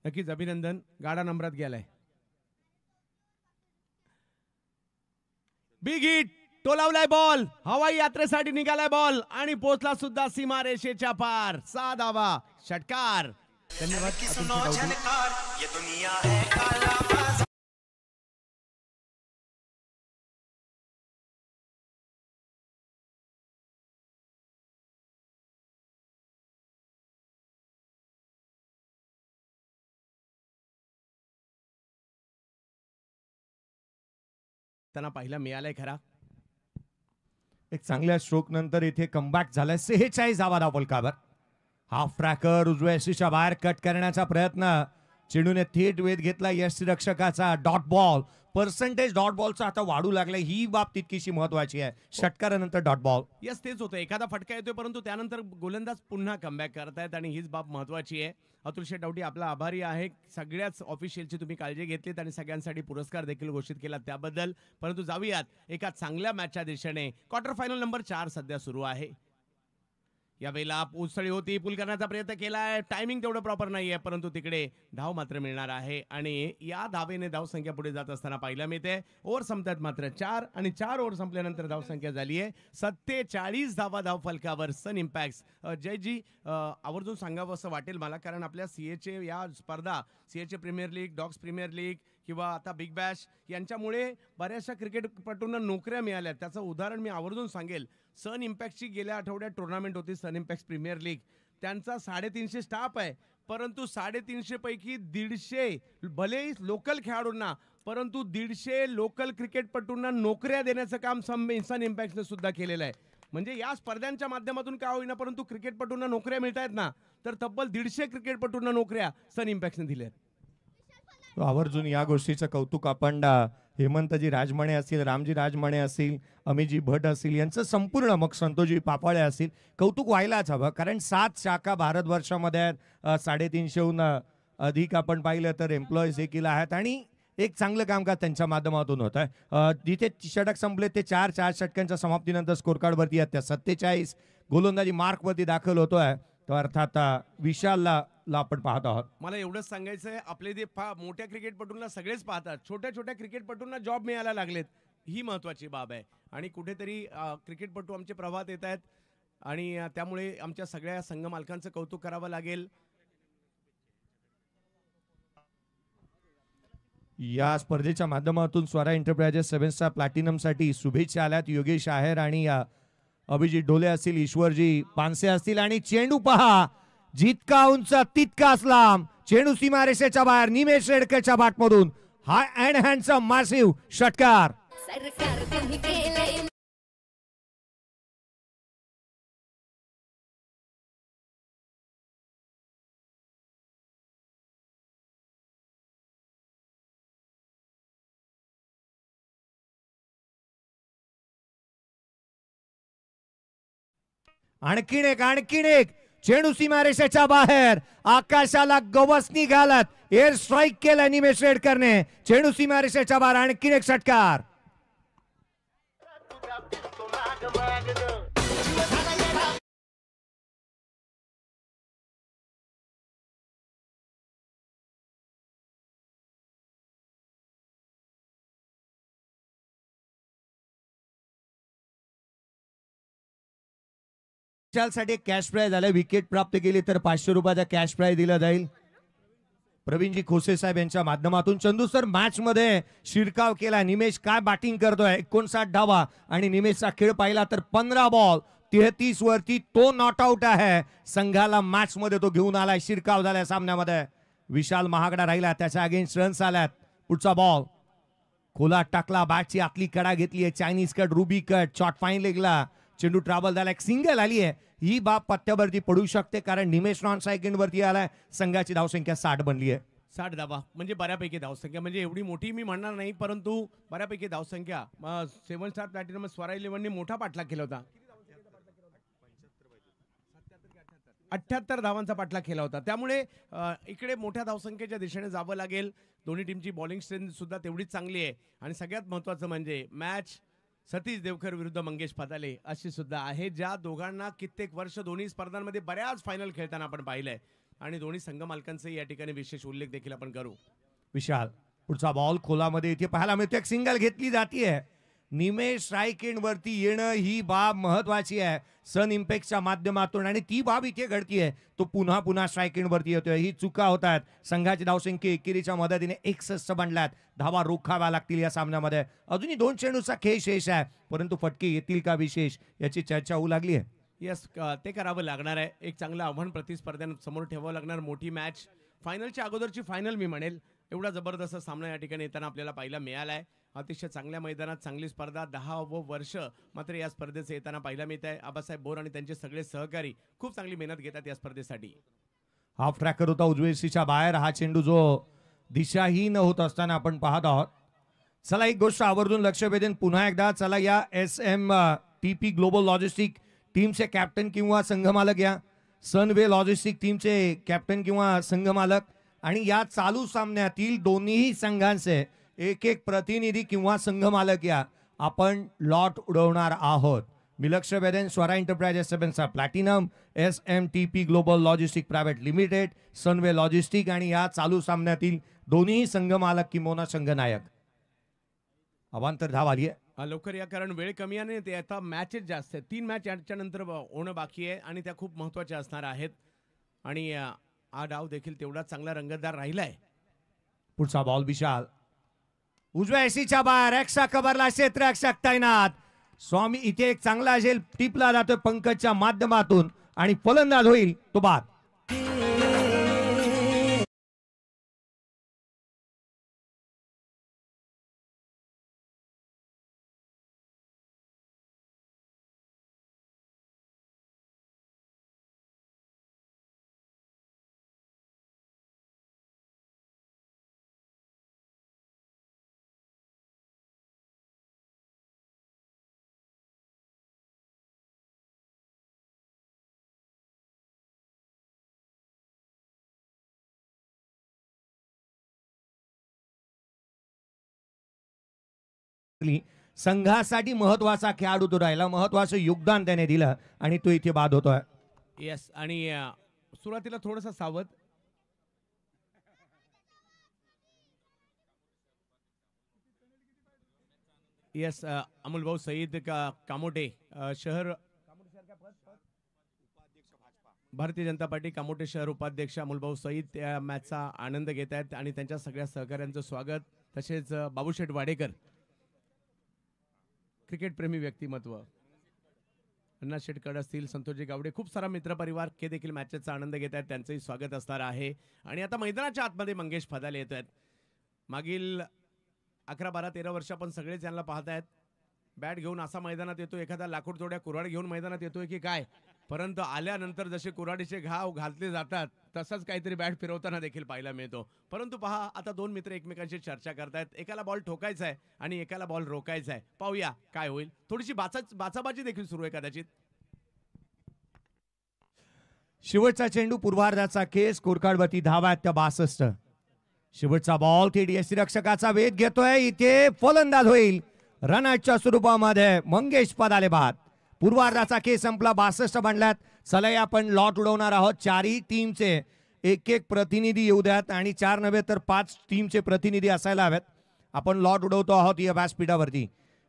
नक्कीच अभिनंदन. गाडा नंबरात गेलाय. बिग हिट टोलावलाय बॉल, हवाई यात्रेसाठी निघालाय बॉल आणि पोहोचला सुद्धा सीमा रेषेच्या पार. 6 धावा, षटकार. धन्यवाद. त्यांना पाहिला मिळालाय खरा. एक चांगल्या स्ट्रोक नंतर इथे कमबॅक झालाय. 46 धावा धावफलकावर. हाफ ट्रॅकर उजव्या यशीच्या बाहेर कट करण्याचा प्रयत्न चेंडूने थेट वेध घेतला यष्टिरक्षकाचा. डॉट बॉल, पर्सेंटेज डॉट बॉलचा आता वाढू लागला. ही बाब तितकीशी महत्वाची आहे. षटकारानंतर डॉट बॉल. यस, तेच होतं. एखादा फटका येतोय परंतु त्यानंतर गोलंदाज पुन्हा कमबॅक करतायत आणि हीच बाब महत्वाची आहे. अतुल शेठ डावटी आपला आभारी आहे. सगळ्याच ऑफिशियलची तुम्ही काळजी घेतलीत आणि सगळ्यांसाठी पुरस्कार देखील घोषित केला त्याबद्दल. परंतु जाऊयात एका चांगल्या मॅचच्या दिशेने. क्वार्टर फायनल नंबर 4 सध्या सुरू आहे. यावेळेला उसळी होती, पूल करण्याचा प्रयत्न केलाय. टायमिंग तेवढं प्रॉपर नाहीये परंतु तिकडे धाव मात्र मिळणार आहे आणि या धावेने धावसंख्या पुढे जात असताना पाहायला मिळते. ओव्हर संपतात मात्र 4 आणि 4 ओव्हर संपल्यानंतर धावसंख्या झाली आहे 47 धावा धाव फलकावर. सन इम्पॅक्ट्स जयजी आवर्जून सांगावं असं वाटेल मला, कारण आपल्या सीएचे या स्पर्धा, सीएचे premier league, dogs premier league किंवा आता बिग बॅश यांच्यामुळे बऱ्याचशा क्रिकेटपटूंना नोकऱ्या मिळाल्या. त्याचं उदाहरण मी आवर्जून सांगेल. सन इम्पॅक्टची गेल्या आठवड्यात टुर्नामेंट होती, सन इम्पॅक्ट प्रीमियर लीग. त्यांचा 350 स्टाफ आहे परंतु 350 पैकी 150 भलेही लोकल खेळाडूंना परंतु 150 लोकल क्रिकेटपटूंना नोकऱ्या देण्याचं काम सन इम्पॅक्टने सुद्धा केलेलं आहे. म्हणजे या स्पर्धांच्या माध्यमातून काय होईना परंतु क्रिकेटपटूंना नोकऱ्या मिळत आहेत ना, तर तब्बल 150 क्रिकेटपटूंना नोकऱ्या सन इम्पॅक्टने दिल्या आहेत. आवर्जून या गोष्टीचं कौतुक आपण हेमंतजी राजमणे असतील, रामजी राजमणे असतील, अमितजी भट असतील, यांचं संपूर्ण, मग संतोषजी पापाळे असतील, कौतुक व्हायलाच हवं. कारण 7 शाखा भारतवर्षामध्ये आहेत. 350हून अधिक आपण पाहिलं तर एम्प्लॉईज देखील आहेत आणि एक चांगलं कामकाज त्यांच्या माध्यमातून होत आहे. जिथे षटक संपले ते 4 षटकांच्या समाप्तीनंतर स्कोर कार्डवरती आहेत त्या 47 गोलंदाजी मार्कवरती दाखल होतोय. तो अर्थात विशालला आपण पाहत आहोत. मला एवढंच सांगायचं आहे, आपले जे मोठ्या क्रिकेटपटूंना सगळेच पाहतात, छोट्या छोट्या क्रिकेटपटूंना जॉब मिळायला लागलेत, ही महत्वाची बाब आहे. आणि कुठेतरी क्रिकेटपटू आमचे प्रभात येत आहेत आणि त्यामुळे आमच्या सगळ्या संघ मालकांचं कौतुक करावं लागेल. या स्पर्धेच्या माध्यमातून स्वरा एंटरप्राइजेस 7 स्टार प्लॅटिनमसाठी शुभेच्छा आल्यात. योगेश आहेर आणि अभिजित ढोले असतील, ईश्वरजी पानसे असतील आणि चेंडू पहा, जितका उंच तितकाच लांब. चेंडू सीमारेषेच्या बाहेर, निमेश रेडकरच्या बॅटमधून हाय अँड हँडसम मॅसिव्ह षटकार. सरकार तुम्ही केलंय आणखीन एक चेंडू सीमारेषेच्या बाहेर, आकाशाला गवसणी घालत एअर स्ट्राईक केला निमेश रेडकरने. चेंडू सीमारेषेच्या बाहेर, आणखीन एक षटकार. साठी कॅश प्राइज झालं. विकेट प्राप्त केली तर 500 रुपयाचा कॅश प्राइज दिला जाईल. प्रवीणजी खोसे साहेब यांच्या माध्यमातून. चंदू सर, मॅच मध्ये शिरकाव केला. निमेश काय बॅटिंग करतोय. 59 धावा आणि निमेशचा खेळ पाहिला तर 15 बॉल 33 वरती तो नॉट आउट आहे. संघाला मॅच मध्ये तो घेऊन आलाय. शिरकाव झालाय सामन्यामध्ये. विशाल महागडा राहिला, त्याच्या अगेन्स्ट रन्स आल्यात. पुढचा बॉल खोला टाकला, बॅटची आतली कडा घेतली आहे. चायनीज कट, रुबी कट, शॉर्ट फाईन लेगला चेंडू ट्रॅव्हल झाला. एक सिंगल आली आहे. ही बाब पत्त्यावरती पडू शकते कारण निमेश नॉन सायकल वरती आलाय. संघाची धावसंख्या 60 बनली आहे. 60 धावा म्हणजे बऱ्यापैकी धावसंख्या, म्हणजे एवढी मोठी मी म्हणणार नाही परंतु बऱ्यापैकी धावसंख्या. 7 स्टार प्लॅटिनम स्वरा 11नी मोठा पाठलाग केला होता. 78 धावांचा पाठलाग केला होता. त्यामुळे इकडे मोठ्या धावसंख्येच्या दिशेने जावं लागेल. दोन्ही टीमची बॉलिंग स्ट्रेंथ सुद्धा तेवढीच चांगली आहे आणि सगळ्यात महत्त्वाचं म्हणजे मॅच सतीश देवकर विरुद्ध मंगेश पदाले अशी सुद्धा आहे, ज्या दोघांना कित्येक वर्ष दोन्ही स्पर्धांमध्ये बऱ्याच फायनल खेळताना आपण पाहिलंय आणि दोन्ही संघ मालकांचे या ठिकाणी विशेष उल्लेख देखील आपण करू. विशाल, पुढचा बॉल खोलामध्ये इथे पाहायला मिळतो. एक सिंगल घेतली जाते. निमेश स्ट्राईक एंड वरती येणं ही बाब महत्वाची आहे सन इम्पॅक्टच्या माध्यमातून आणि ती बाब इथे घडतीये. तो पुन्हा स्ट्राईक एंड वरती येतोय. ही चुका होतात. संघाची धावसंख्या एकेरीच्या मदतीने 61 बनल्यात. धावा रोखाव्या लागतील या सामन्यामध्ये. अजूनही 2 चेंडूचा खेळ शेष आहे परंतु फटके येतील का विशेष याची चर्चा होऊ लागली आहे. यस, ते करावं लागणार आहे. एक चांगलं आव्हान प्रतिस्पर्ध्यांसमोर ठेवावं लागणार. मोठी मॅच, फायनलच्या अगोदरची फायनल मी म्हणेल. एवढा जबरदस्त सामना या ठिकाणी येताना आपल्याला पाहायला मिळाला आहे. अतिशय चांगल्या मैदानात चांगली स्पर्धा. 10व वर्ष मात्र या स्पर्धेचे येताना पाहायला मिळत आहे. आबासाहेब बोर आणि त्यांचे सगळे सहकारी खूप चांगली मेहनत घेतात या स्पर्धेसाठी. हाफ ट्रॅकर होता उजवेसीच्या बाहेर. हा चेंडू जो दिशाहीन होत असताना आपण पाहत आहोत. चला एक गोष्ट आवर्जून लक्ष वेधेन पुन्हा एकदा. चला या SMTP ग्लोबल लॉजिस्टिक टीमचे कॅप्टन किंवा संघमालक, या सनवे लॉजिस्टिक टीमचे कॅप्टन किंवा संघमालक आणि या चालू सामन्यातील दोन्ही संघांचे एक एक प्रतिनिधी किंवा संघमालक या आपण लॉट उडवणार आहोत. मी लक्ष वेधेन स्वरा एंटरप्राइजेस सेव्हनचा platinum, SMTP global logistic private limited, Sunway logistic आणि या चालू सामन्यातील दोन्ही संघमालक किंवा संघनायक. अवांतर धाव आली आहे. लवकर या, कारण वेळ कमी आहे. ते आता मॅचेस जास्त आहेत. 3 मॅच याच्या नंतर होणं बाकी आहे आणि त्या खूप महत्त्वाच्या असणार आहेत. आणि हा डाव देखील तेवढा चांगला रंगतदार राहिलाय. पुढचा बॉल विशाल उजव्या एसीच्या बाहेर. एक्सा कबरला क्षेत्ररक्षक तैनात. स्वामी इथे एक चांगला असेल टिपला जातोय पंकजच्या माध्यमातून आणि फलंदाज होईल तो बाद. संघासाठी महत्वाचा खेळाडू तो राहिला, महत्वाचं योगदान त्याने दिलं आणि तो इथे बाद होतोय. येस, आणि सुरुवातीला थोडंसं सावध. येस, अमोल भाऊ सईद कामोटे शहर भारतीय जनता पार्टी कामोटे शहर उपाध्यक्ष अमोल भाऊ सईद त्या मॅचचा आनंद घेत आहेत आणि त्यांच्या सगळ्या सहकाऱ्यांचं स्वागत. तसेच बाबूशेठ वाडेकर क्रिकेट प्रेमी व्यक्तिमत्व, अण्णा शेटकड असतील, संतोषजी गावडे, खूप सारा मित्रपरिवार के देखील मॅचेसचा आनंद घेत आहेत. त्यांचंही स्वागत असणार आहे. आणि आता मैदानाच्या आतमध्ये मंगेश फदाले येत आहेत. मागील 11, 12, 13 वर्ष आपण सगळेच यांना पाहत आहेत. बॅट घेऊन असा मैदानात येतो, एखादा लाकूड तोड्या कुऱ्हाड घेऊन मैदानात येतोय की काय, परंतु आल्यानंतर जसे कुऱ्हाडीचे घाव घातले जातात तसंच काहीतरी बॅट फिरवताना देखील पाहायला मिळतो. परंतु पहा, आता दोन मित्र एकमेकांशी चर्चा करतायत. एकाला बॉल ठोकायचा आहे आणि एकाला बॉल रोकायचा आहे. पाहूया काय होईल. थोडीशी बाचाबाची देखील सुरू आहे कदाचित. शेवटचा चेंडू पूर्वार्धाचा केस, स्कोरकार्डवरती धावा आहेत त्या 62. शेवटचा बॉल थेट यष्टीरक्षकाचा वेध घेतोय. इथे फलंदाज होईल रनआउटच्या स्वरूपामध्ये मंगेश फदाले बाद. पूर्वार्धाचा खेळ संपला, 62 बनल्यात. चला आपण लॉट उडवणार आहोत. चारही टीमचे एक एक प्रतिनिधी येऊ द्यात आणि 4 नव्हे तर 5 टीमचे प्रतिनिधी असायला हवेत. आपण लॉट उडवतो आहोत या व्यासपीठावरती.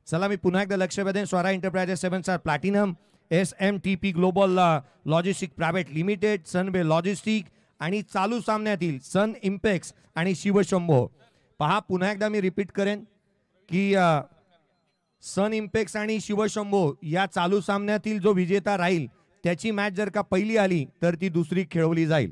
चला मी पुन्हा एकदा लक्ष वेधेन. Swara Enterprises 7 platinum, SMTP global logistic private limited, Sunway logistic आणि चालू सामन्यातील सन इम्पॅक्स आणि शिवशंभो. पहा, पुन्हा एकदा मी रिपीट करेन की सन इम्पॅक्स आणि शिवशंभो या चालू सामन्यातील जो विजेता राहील त्याची मॅच जर का पहिली आली तर ती दुसरी खेळवली जाईल.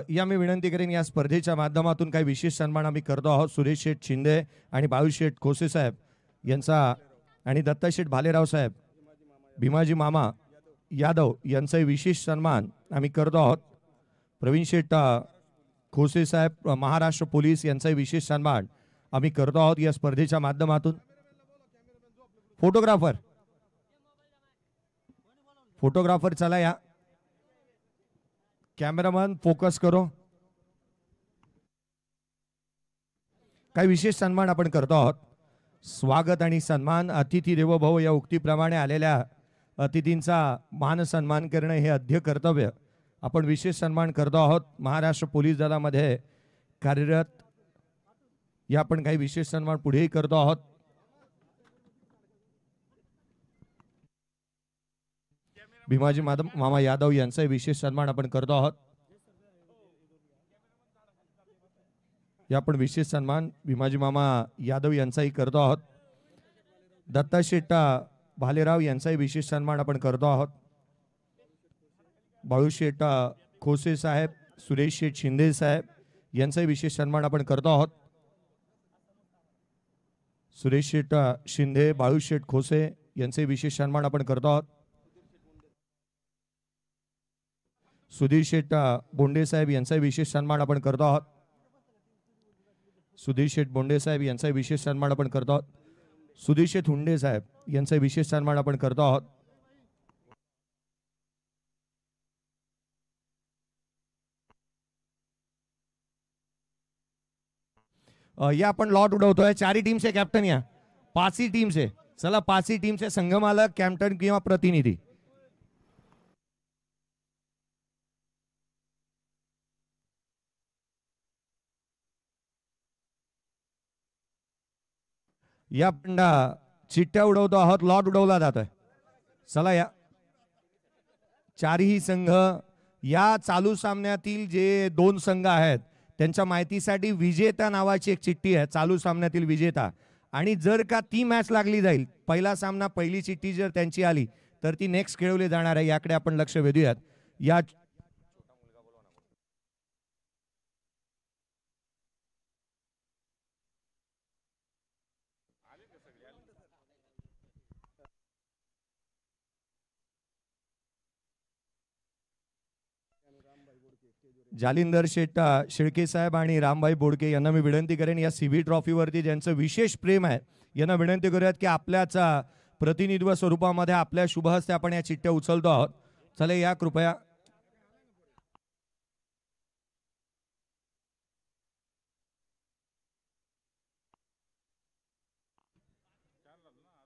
या मी विनंती करेन, या स्पर्धेच्या माध्यमातून काही विशेष सन्मान आम्ही करतो आहोत. सुरेश शेठ शिंदे आणि बाळू शेठ खोसे साहेब यांचा आणि दत्ता शेठ भालेराव साहेब, भीमाजी मामा यादव यांचाही विशेष सन्मान आम्ही करतो आहोत. प्रवीण शेठ खोसे साहेब, महाराष्ट्र पोलीस यांचाही विशेष सन्मान आम्ही करतो आहोत या स्पर्धेच्या माध्यमातून. फोटोग्राफर चला या. कॅमेरामॅन फोकस करो. काही विशेष सन्मान आपण करतो आहोत. स्वागत आणि सन्मान, अतिथी देवो भव या उक्तीप्रमाणे आलेल्या अतिथींचा मान सन्मान करणे हे आद्य कर्तव्य. आपण विशेष सन्मान करतो आहोत. महाराष्ट्र पोलीस दलामध्ये कार्यरत या आपण काही विशेष सन्मान पुढेही करतो आहोत. भीमाजी मामा यादव यांचा विशेष सन्मान आपण करतो आहोत. या आपण विशेष सन्मान भीमाजी मामा यादव यांचाही करतो आहोत. दत्ता शेठ भालेराव यांचाही विशेष सन्मान आपण करतो आहोत. बाळू शेठ खोसे साहेब, सुरेश शेठ शिंदे साहेब यांचाही विशेष सन्मान आपण करतो आहोत. सुरेश शेठ शिंदे, बाळू शेठ खोसे यांचे विशेष सन्मान आपण करतो आहोत. सुधीर शेठ बोंडे साहेब यांचा विशेष सन्मान आपण करतो आहोत. सुधीर शेठ बोंडे साहेब यांचा विशेष सन्मान आपण करतो आहोत. सुधीर शेठ हुंडे साहेब यांचा विशेष सन्मान आपण करतो आहोत. या आपण लॉट उडवतोय. चारही टीमचे कॅप्टन या. पाचही टीमचे. चला पाचही टीमचे संघमालक, कॅप्टन किंवा प्रतिनिधी. या आपण चिठ्ठ्या उडवतो आहोत. लॉट उडवला जातोय. चला या चारही संघ, या चालू सामन्यातील जे दोन संघ आहेत त्यांच्या माहितीसाठी विजेता नावाची एक चिठ्ठी आहे. चालू सामन्यातील विजेता. आणि जर का ती मॅच लागली जाईल, पहिला सामना पहिली चिठ्ठी जर त्यांची आली तर ती नेक्स्ट खेळवली जाणार आहे. याकडे आपण लक्ष वेधूयात. या जालिंदर शेठ शेळके साहेब आणि रामभाई बोडके यांना मी विनंती करेन, या सीबी ट्रॉफीवरती ज्यांचं विशेष प्रेम आहे यांना विनंती करूयात की आपल्याच प्रतिनिधित्व स्वरूपामध्ये आपल्या शुभ हस्ते आपण या चिठ्ठ्या उचलतो आहोत. चला या कृपया.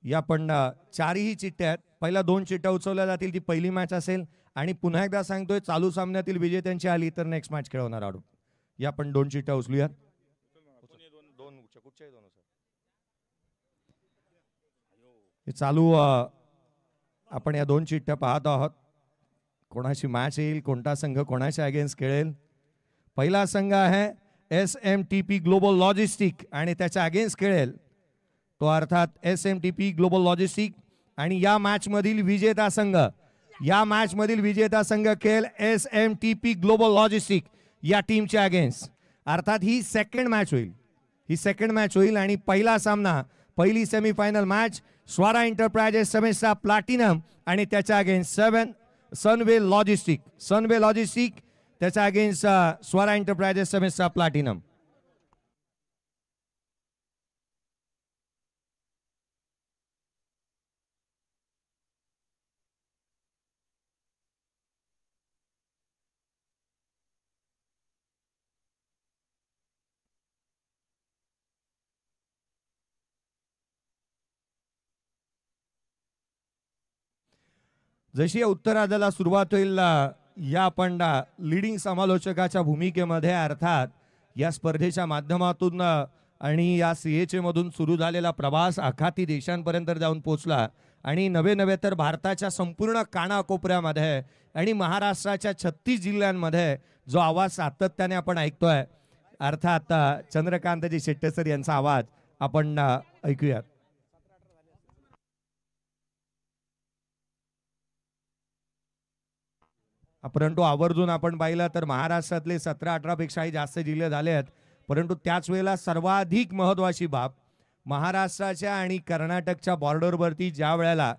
या पण चारही चिठ्ठ्या आहेत. पहिल्या दोन चिठ्ठ्या उचलल्या जातील, ती पहिली मॅच असेल. आणि पुन्हा एकदा सांगतोय, चालू सामन्यातील विजेत्यांची आली तर नेक्स्ट मॅच खेळवणार आहोत. या पण दोन चिठ्ठ्या उचलूयात. चालू आपण या दोन चिठ्ठ्या पाहत आहोत. कोणाची मॅच येईल, कोणता संघ कोणाच्या अगेन्स्ट खेळेल. पहिला संघ आहे SMTP ग्लोबल लॉजिस्टिक आणि त्याच्या अगेन्स्ट खेळेल तो अर्थात SMTP ग्लोबल लॉजिस्टिक. आणि या मॅच मधील विजेता संघ, या मॅच मधील विजेता संघ खेळ SMTP ग्लोबल लॉजिस्टिक या टीमच्या अगेन्स्ट. अर्थात ही सेकंड मॅच होईल. ही सेकंड मॅच होईल. आणि पहिला सामना, पहिली सेमीफायनल मॅच स्वरा एंटरप्राइजेस समेस्ट्रा प्लॅटिनम आणि त्याच्या अगेन्स्ट सनवे लॉजिस्टिक त्याच्या अगेन्स्ट स्वरा एंटरप्राइजेस समेस्ट्रा प्लॅटिनम. जशी या उत्तरार्धाला सुरुवात होईल, या आपण लीडिंग समालोचकाच्या भूमिकेमध्ये, अर्थात या स्पर्धेच्या माध्यमातून आणि या CHA मधून सुरू झालेला प्रवास आखाती देशांपर्यंत जाऊन पोहोचला. आणि नवे तर भारताच्या संपूर्ण कानाकोपऱ्यामध्ये आणि महाराष्ट्राच्या 36 जिल्ह्यांमध्ये जो आवाज सातत्याने आपण ऐकतोय, अर्थात चंद्रकांतजी शेट्टे सर यांचा आवाज आपण ऐकूयात. परंतु आवर्जून आपण पाहिलं तर महाराष्ट्रातले 17-18 पेक्षाही जास्त जिल्हे झाले आहेत. परंतु त्याच वेळेला सर्वाधिक महत्वाची बाब, महाराष्ट्राच्या आणि कर्नाटकच्या बॉर्डरवरती ज्या वेळेला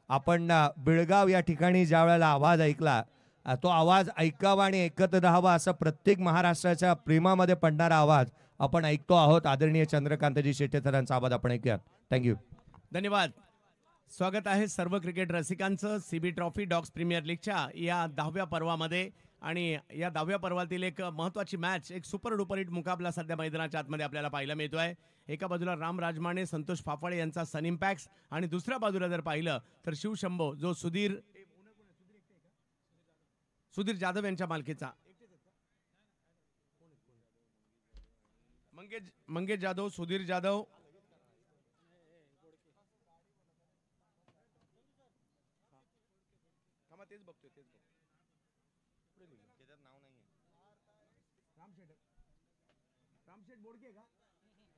आपण बेळगाव या ठिकाणी ज्या वेळेला आवाज ऐकला, तो आवाज ऐकावा आणि ऐकत राहावा असा प्रत्येक महाराष्ट्राच्या प्रेमामध्ये पडणारा आवाज आपण ऐकतो आहोत. आदरणीय चंद्रकांतजी शेट्टे सरांचा आवाज आपण ऐकूयात. थँक्यू. धन्यवाद. स्वागत आहे सर्व क्रिकेट रसिकांचं सीबी ट्रॉफी डॉग्स प्रीमियर लीगच्या या 10व्या पर्वामध्ये. आणि या 10व्या पर्वातील एक महत्त्वाची मॅच, एक सुपर डुपर हिट मुकाबला सध्या मैदानाच्या आतमध्ये आपल्याला पाहायला मिळतोय. एका बाजूला राम राजमाने, संतोष फाफळे यांचा सन इम्पॅक्ट्स, आणि दुसऱ्या बाजूला जर पाहिलं तर शिवशंभो जो सुधीर जाधव यांच्या मालकीचा, मंगेश जाधव, सुधीर जाधव,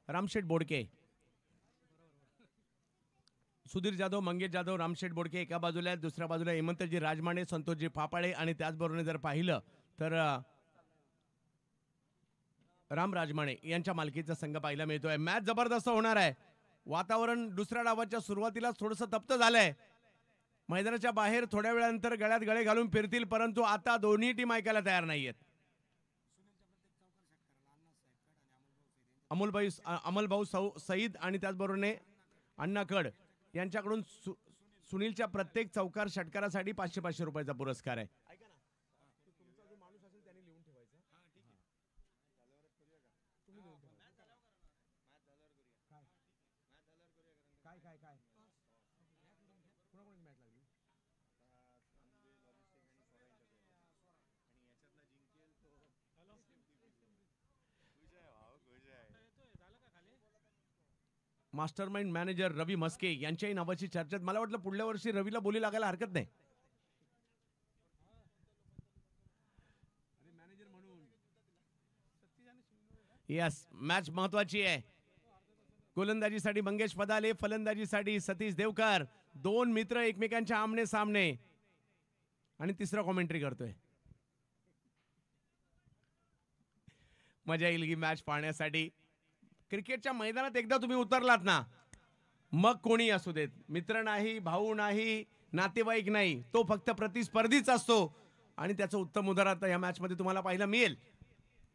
रामशेठ बोडके, सुधीर जाधव, मंगेश जाधव, रामशेठ बोडके एका बाजूला आहेत. दुसऱ्या बाजूला हेमंतजी राजमाने, संतोषजी फाफाळे, आणि त्याचबरोबर जर पाहिलं तर राम राजमाने यांच्या मालकीचा संघ पाहायला मिळतोय. मॅच जबरदस्त होणार आहे. वातावरण दुसऱ्या डावाच्या सुरुवातीला थोडंसं तप्त झालंय. मैदानाच्या बाहेर थोड्या वेळानंतर गळ्यात गळे घालून फिरतील, परंतु आता दोन्ही टीम ऐकायला तयार नाहीयेत. अमलभाऊ सईद आणि त्याचबरोबर अण्णा कड यांच्याकडून सुनीलच्या प्रत्येक चौकार षटकारासाठी 500 रुपयाचा पुरस्कार आहे. मास्टरमाइंड मॅनेजर रवी मस्के यांच्याही नावाची चर्चेत. मला वाटलं पुढल्या वर्षी रवीला बोली लागायला हरकत नाही. यस, मॅच महत्वाची आहे. गोलंदाजीसाठी मंगेश पदाले, फलंदाजीसाठी सतीश देवकर. दोन मित्र एकमेकांच्या आमने सामने आणि तिसरा कॉमेंट्री करतोय. मजा येईल ही मॅच पाहण्यासाठी. क्रिकेटच्या मैदानात एकदा तुम्ही उतरलात ना, मग कोणी असू देत, मित्र नाही, भाऊ नाही, नातेवाईक नाही, तो फक्त प्रतिस्पर्धीच असतो आणि त्याचं उत्तम उदाहरण या मॅच मध्ये तुम्हाला पाहायला मिळेल.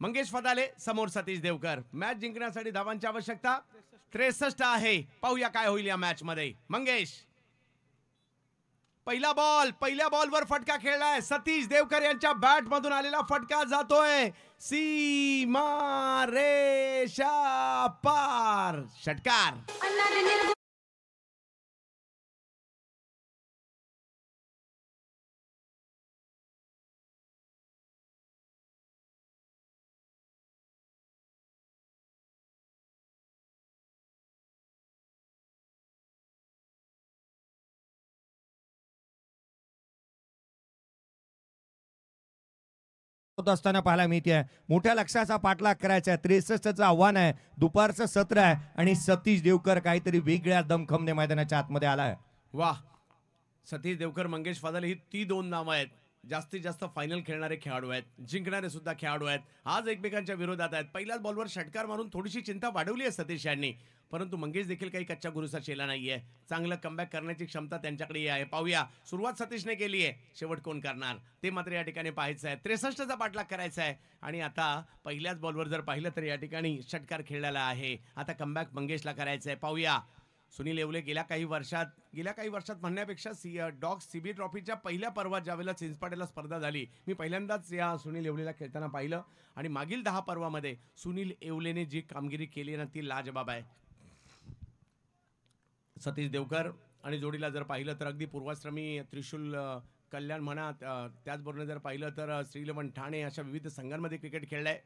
मंगेश फदाले समोर सतीश देवकर. मॅच जिंकण्यासाठी धावांची आवश्यकता 63 आहे. पाहूया काय होईल या मॅच मध्ये. मंगेश, पहिला बॉल, पहिल्या बॉलवर फटका खेळलाय. सतीश देवकर यांच्या बॅट मधून आलेला फटका जातोय सीमा रेषा पार. षटकार. होत असताना पाहायला मिळते. मोठ्या लक्ष्याचा पाठलाग करायचा आहे. 63चं आव्हान आहे. दुपारचं सत्र आहे आणि सतीश देवकर काहीतरी वेगळ्या दमखमने मैदानाच्या आतमध्ये आलाय. वाह, सतीश देवकर, मंगेश फादाले ही ती दोन नावं आहेत. जास्तीत जास्त फायनल खेळणारे खेळाडू आहेत, जिंकणारे सुद्धा खेळाडू आहेत. आज एकमेकांच्या विरोधात आहेत. पहिल्याच बॉलवर षटकार मारून थोडीशी चिंता वाढवली आहे सतीश यांनी, परंतु मंगेश देखील काही कच्च्या गुरुचा चेला नाहीये. चांगलं कमबॅक करण्याची क्षमता त्यांच्याकडे आहे. पाहूया, सुरुवात सतीशने केली आहे, शेवट कोण करणार ते मात्र या ठिकाणी पाहायचं आहे. 63चा पाठलाग करायचा आहे आणि आता पहिल्याच बॉलवर जर पाहिलं तर या ठिकाणी षटकार खेळलेला आहे. आता कमबॅक मंगेशला करायचं आहे. पाहूया, सुनील येवले गेल्या काही वर्षात म्हणण्यापेक्षा डॉग सीबी ट्रॉफीच्या पहिल्या पर्वात ज्यावेळेला चिंचपाड्याला स्पर्धा झाली, मी पहिल्यांदाच या सुनील येवलेला खेळताना पाहिलं आणि मागील 10 पर्वामध्ये सुनील येवलेने जी कामगिरी केली ना ती लाजबाब आहे. सतीश देवकर आणि जोडीला जर पाहिलं तर अगदी पूर्वाश्रमी त्रिशूल कल्याण म्हणा, त्याचबरोबर जर पाहिलं तर श्रीलवन ठाणे अशा विविध संघांमध्ये क्रिकेट खेळलंय.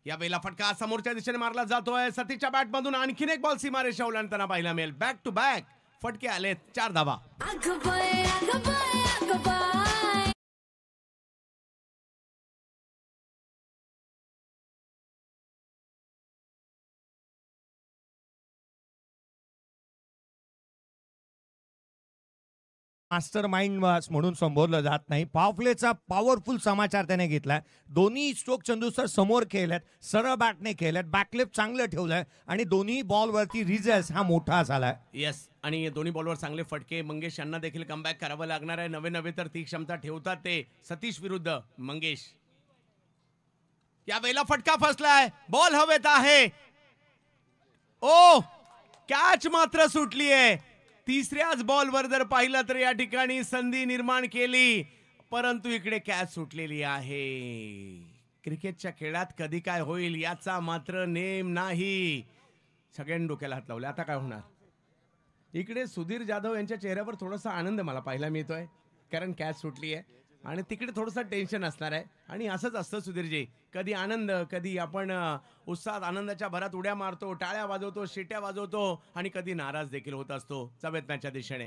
या वेळेला फटका समोरच्या दिशेने मारला जातोय. सतीशच्या बॅट मधून आणखीन एक बॉल सीमारेषा ओलांडताना पाहायला मिळेल. बॅक टू बॅक फटके आले, 4 धावा. मास्टर माइंड म्हणून संबोधलं जात नाही. पॉवरप्लेचा पॉवरफुल समाचार त्याने घेतलाय. दोन्ही स्ट्रोक चंदूसर समोर खेळल्यात, सरळ बॅटने खेळल्यात, बॅकलेफ्ट चांगलं ठेवलंय आणि दोन्ही बॉलवरती रिझल्ट हा मोठा झालाय. येस, आणि दोन्ही बॉलवर चांगले फटके. मंगेश यांना देखील कमबॅक करावं लागणार आहे. नवे तर ती क्षमता ठेवतात ते सतीश विरुद्ध मंगेश. या वेळेला फटका फसलाय, बॉल हवेत आहे. ओ, कॅच मात्र सुटली आहे. तिसऱ्याच बॉलवर जर पाहिलं तर या ठिकाणी संधी निर्माण केली, परंतु इकडे कॅच सुटलेली आहे. क्रिकेटच्या खेळात कधी काय होईल याचा मात्र नेम नाही. सगळ्यांनी डोक्याला हात लावले. आता काय होणार? इकडे सुधीर जाधव यांच्या चेहऱ्यावर थोडासा आनंद मला पाहायला मिळतोय, कारण कॅच सुटली आहे आणि तिकडे थोडंसं टेन्शन असणार आहे. आणि असंच असतं सुधीरजी, कधी आनंद, कधी आपण उत्साहात आनंदाच्या भरात उड्या मारतो, टाळ्या वाजवतो, शिट्या वाजवतो आणि कधी नाराज देखील होत असतो चवेतण्याच्या दिशेने.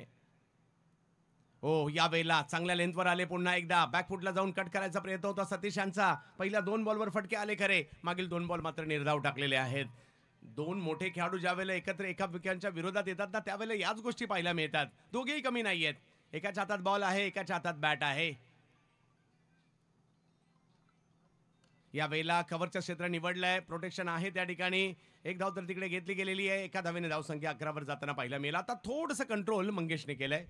हो, या वेळेला चांगल्या लेंथवर आले. पुन्हा एकदा बॅकफुटला जाऊन कट करायचा प्रयत्न होता सतीश यांचा. पहिल्या 2 बॉलवर फटके आले खरे, मागील 2 बॉल मात्र निर्धाव टाकलेले आहेत. 2 मोठे खेळाडू ज्या वेळेला एकत्र एकामेकांच्या विरोधात येतात ना, त्यावेळेला याच गोष्टी पाहायला मिळतात. दोघेही कमी नाहीयेत. एकाच्या हातात बॉल आहे, एकाच्या हातात बॅट आहे. या वेळेला कव्हरचं क्षेत्र निवडलंय, प्रोटेक्शन आहे त्या ठिकाणी. एक धाव तर तिकडे घेतली गेलेली आहे. एका धावेने धावसंख्या 11वर जाताना पाहायला मिळेल. आता थोडंसं कंट्रोल मंगेशने केलंय.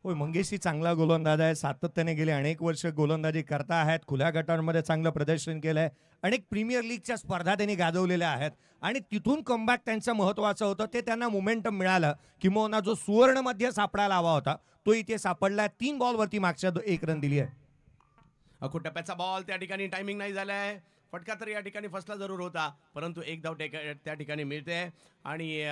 होय, मंगेशही चांगला गोलंदाज आहे. सातत्याने गेले अनेक वर्ष गोलंदाजी करता आहेत. खुल्या गटांमध्ये चांगलं प्रदर्शन केलंय. अनेक प्रीमियर लीगच्या स्पर्धा त्यांनी गाजवलेल्या आहेत आणि तिथून कमबॅक त्यांचं महत्त्वाचं होतं. ते त्यांना मोमेंटम मिळालं. किंवा जो सुवर्ण मध्य सापडायला हवा होता तो इथे सापडलाय. 3 बॉलवरती मागच्या 1 रन दिली आहे. अखूट टप्प्याचा बॉल त्या ठिकाणी टायमिंग नाही झालाय. फटका तर या ठिकाणी फसला जरूर होता, परंतु एक धाव त्या ठिकाणी मिळते आणि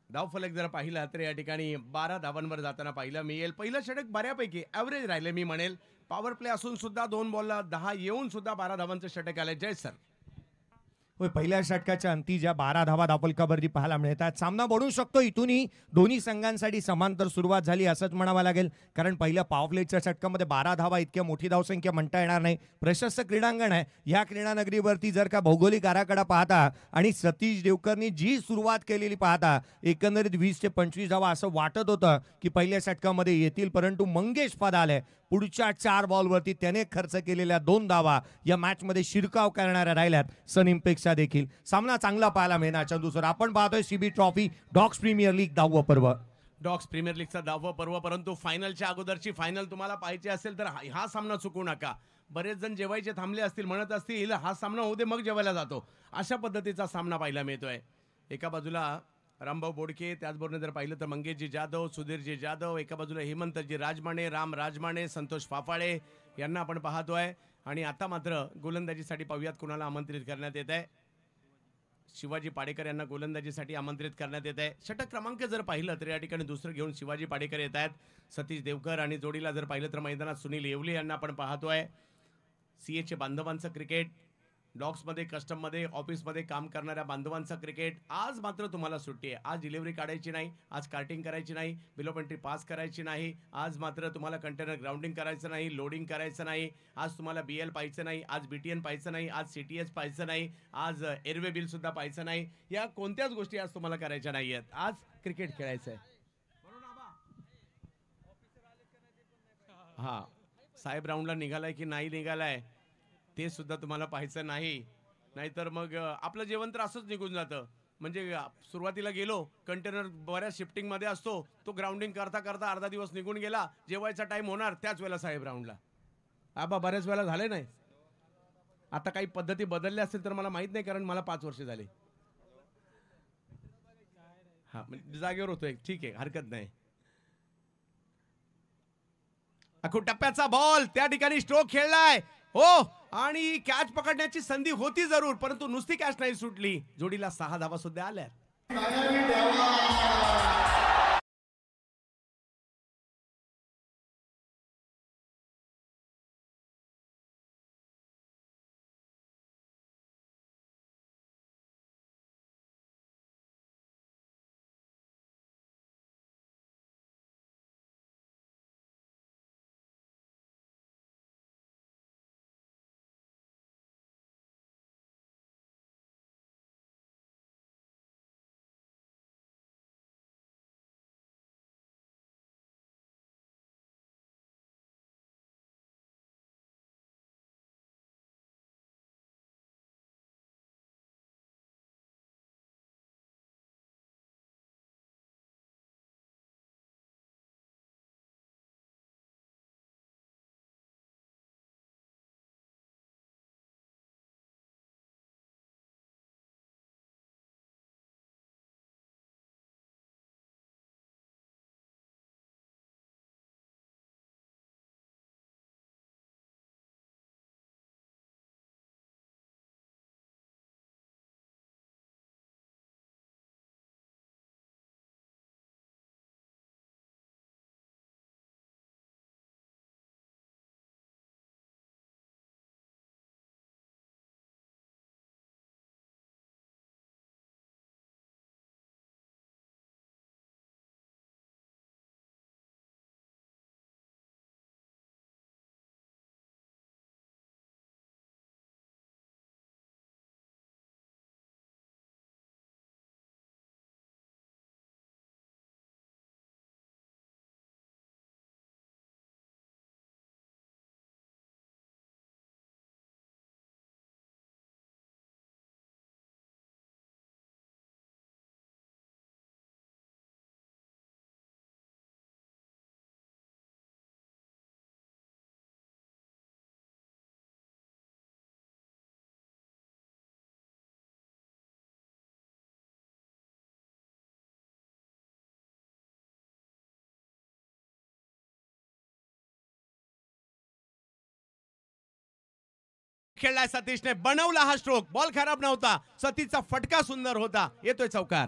धावफलक जर पाहिला तर या ठिकाणी 12 धावांवर जाताना पाहिलं मिळेल. पहिलं षटक बऱ्यापैकी ॲव्हरेज राहिले मी म्हणेल. पॉवर प्ले असून सुद्धा 2 बॉलला 10 येऊन सुद्धा 12 धावांचं षटक आलंय. जय सर. होय, पहिल्या षटकाच्या अंती ज्या 12 धावा धावफलकावरती पाहायला मिळतात. सामना बनू शकतो. इथूनही दोन्ही संघांसाठी समांतर सुरुवात झाली असंच म्हणावं लागेल, कारण पहिल्या पॉवर प्लेच्या षटकामध्ये 12 धावा इतक्या मोठी धावसंख्या म्हणता येणार नाही. प्रशस्त क्रीडांगण आहे. या क्रीडानगरीवरती जर का भौगोलिक आराखडा पाहता आणि सतीश देवकरनी जी सुरुवात केलेली पाहता एकंदरीत 20 ते 25 धावा असं वाटत होतं की पहिल्या षटकामध्ये येतील, परंतु मंगेश पदाले पुढच्या 4 बॉलवरती त्याने खर्च केलेल्या 2 धावा या मॅचमध्ये शिरकाव करणाऱ्या राहिल्यात सनीमपेक्षा देखील. सामना चांगला पाहायला मिळणार. चंदूसर, आपण पाहतोय CB trophy dogs premier league 10वं पर्व. डॉग्स प्रीमियर लीगचा 10वं पर्व, परंतु फायनलच्या अगोदरची फायनल तुम्हाला पाहायची असेल तर हा सामना चुकू नका. बरेच जण जेवायचे थांबले असतील, म्हणत असतील हा सामना होऊ दे मग जेवायला जातो. अशा पद्धतीचा सामना पाहायला मिळतोय. एका बाजूला रामभाऊ बोडके, त्याचबरोबर जर पाहिलं तर मंगेशजी जाधव, सुधीरजी जाधव, एका बाजूला हेमंतजी राजमाने, राम राजमाने, संतोष फाफाळे यांना आपण पाहतोय. आणि आता मात्र गोलंदाजीसाठी पाहूयात कुणाला आमंत्रित करण्यात येत आहे. शिवाजी पाडेकर यांना गोलंदाजीसाठी आमंत्रित करण्यात येत आहे. षटक क्रमांक जर पाहिलं तर या ठिकाणी दुसरं घेऊन शिवाजी पाडेकर येत आहेत. सतीश देवकर आणि जोडीला जर पाहिलं तर मैदानात सुनील येवले यांना आपण पाहतोय. सीएचे बांधवांचं क्रिकेट, डॉग्समध्ये, कस्टममध्ये, ऑफिसमध्ये काम करणाऱ्या बांधवांचं क्रिकेट. आज मात्र तुम्हाला सुट्टी आहे. आज डिलिव्हरी काढायची नाही, आज कार्टिंग करायची नाही, बिलो पेंट्री पास करायची नाही. आज मात्र तुम्हाला कंटेनर ग्राउंडिंग करायचं नाही, लोडिंग करायचं नाही. आज तुम्हाला BL पाहायचं नाही, आज BTN पाहायचं नाही, आज CTS पाहायचं नाही, आज एअरवे बिल सुद्धा पाहायचं नाही. या कोणत्याच गोष्टी आज तुम्हाला करायच्या नाही आहेत. आज क्रिकेट खेळायचं आहे. हा, साहेब राऊंडला निघालाय की नाही निघालाय ते सुद्धा तुम्हाला पाहायचं नाही. नाहीतर मग आपलं जेवण तर असंच निघून जातं. म्हणजे सुरुवातीला गेलो, कंटेनर बऱ्याच शिफ्टिंगमध्ये असतो, तो ग्राउंडिंग करता करता अर्धा दिवस निघून गेला. जेवायचा टाईम होणार त्याच वेळेला साहेब राऊंडला. आबा बऱ्याच वेळा झाले नाही. आता काही पद्धती बदलल्या असतील तर मला माहीत नाही, कारण मला 5 वर्ष झाले. हा, म्हणजे जागेवर होतोय. ठीक आहे, हरकत नाही. अखूट टप्प्याचा बॉल त्या ठिकाणी स्ट्रोक खेळलाय हो, आणि कॅच पकडण्याची संधी होती जरूर, परंतु नुसती कॅच नाही सुटली. जोडीला 6 धावा सुद्धा आल्या. खेळलाय सतीशने, बनवला हा स्ट्रोक. बॉल खराब नव्हता, सतीशचा फटका सुंदर होता. येतोय चौकार.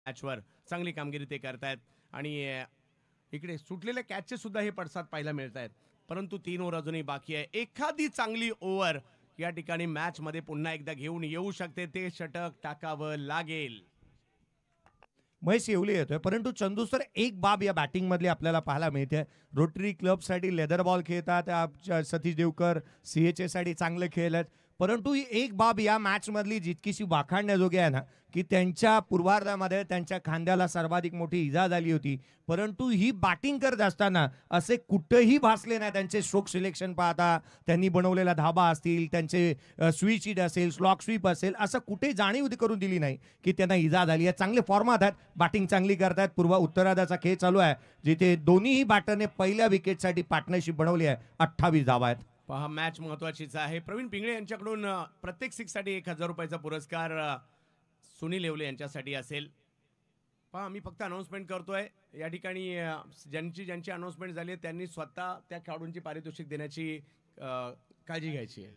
मॅचवर चांगली कामगिरी ते करतायत आणि इकडे सुटलेल्या कॅचचे सुद्धा हे पडसाद पाहायला मिळत आहेत. परंतु 3 ओव्हर अजूनही बाकी आहे. एखादी चांगली ओव्हर या ठिकाणी मॅच मध्ये पुन्हा एकदा घेऊन येऊ शकते. ते षटक टाकावं लागेल. महेश येवले येतोय, परंतु चंदू सर एक बाब या बॅटिंग मधली आपल्याला पाहायला मिळते. रोटरी क्लबसाठी लेदर बॉल खेळतात सतीश देवकर, CHA साठी चांगले खेळलेत, परंतु ही एक बाब या मॅच मधली जितकीशी वाखाणण्याजोगी आहे ना, की त्यांच्या पूर्वार्धामध्ये त्यांच्या खांद्याला सर्वाधिक मोठी इजा झाली होती, परंतु ही बॅटिंग करत असताना असे कुठेही भासले नाही. त्यांचे स्ट्रोक सिलेक्शन पाहता, त्यांनी बनवलेला धाबा असतील, त्यांचे स्विच हिट असेल, स्लॉक स्वीप असेल, असं कुठे जाणीव करून दिली नाही की त्यांना इजा झाली आहे. चांगले फॉर्मात आहेत, बॅटिंग चांगली करतात. पूर्व उत्तरार्धाचा खेळ चालू आहे, जिथे दोन्हीही बॅटरने पहिल्या विकेटसाठी पार्टनरशिप बनवली आहे. 28 धावा आहेत. पहा मॅच महत्वाचीच आहे. प्रवीण पिंगळे यांच्याकडून प्रत्येक 6 साठी 1000 रुपयाचा पुरस्कार सुनील येवले यांच्यासाठी असेल. पहा मी फक्त अनाउन्समेंट करतोय. या ठिकाणी ज्यांची अनाउन्समेंट झाली आहे त्यांनी स्वतः त्या खेळाडूंची पारितोषिक देण्याची काळजी घ्यायची आहे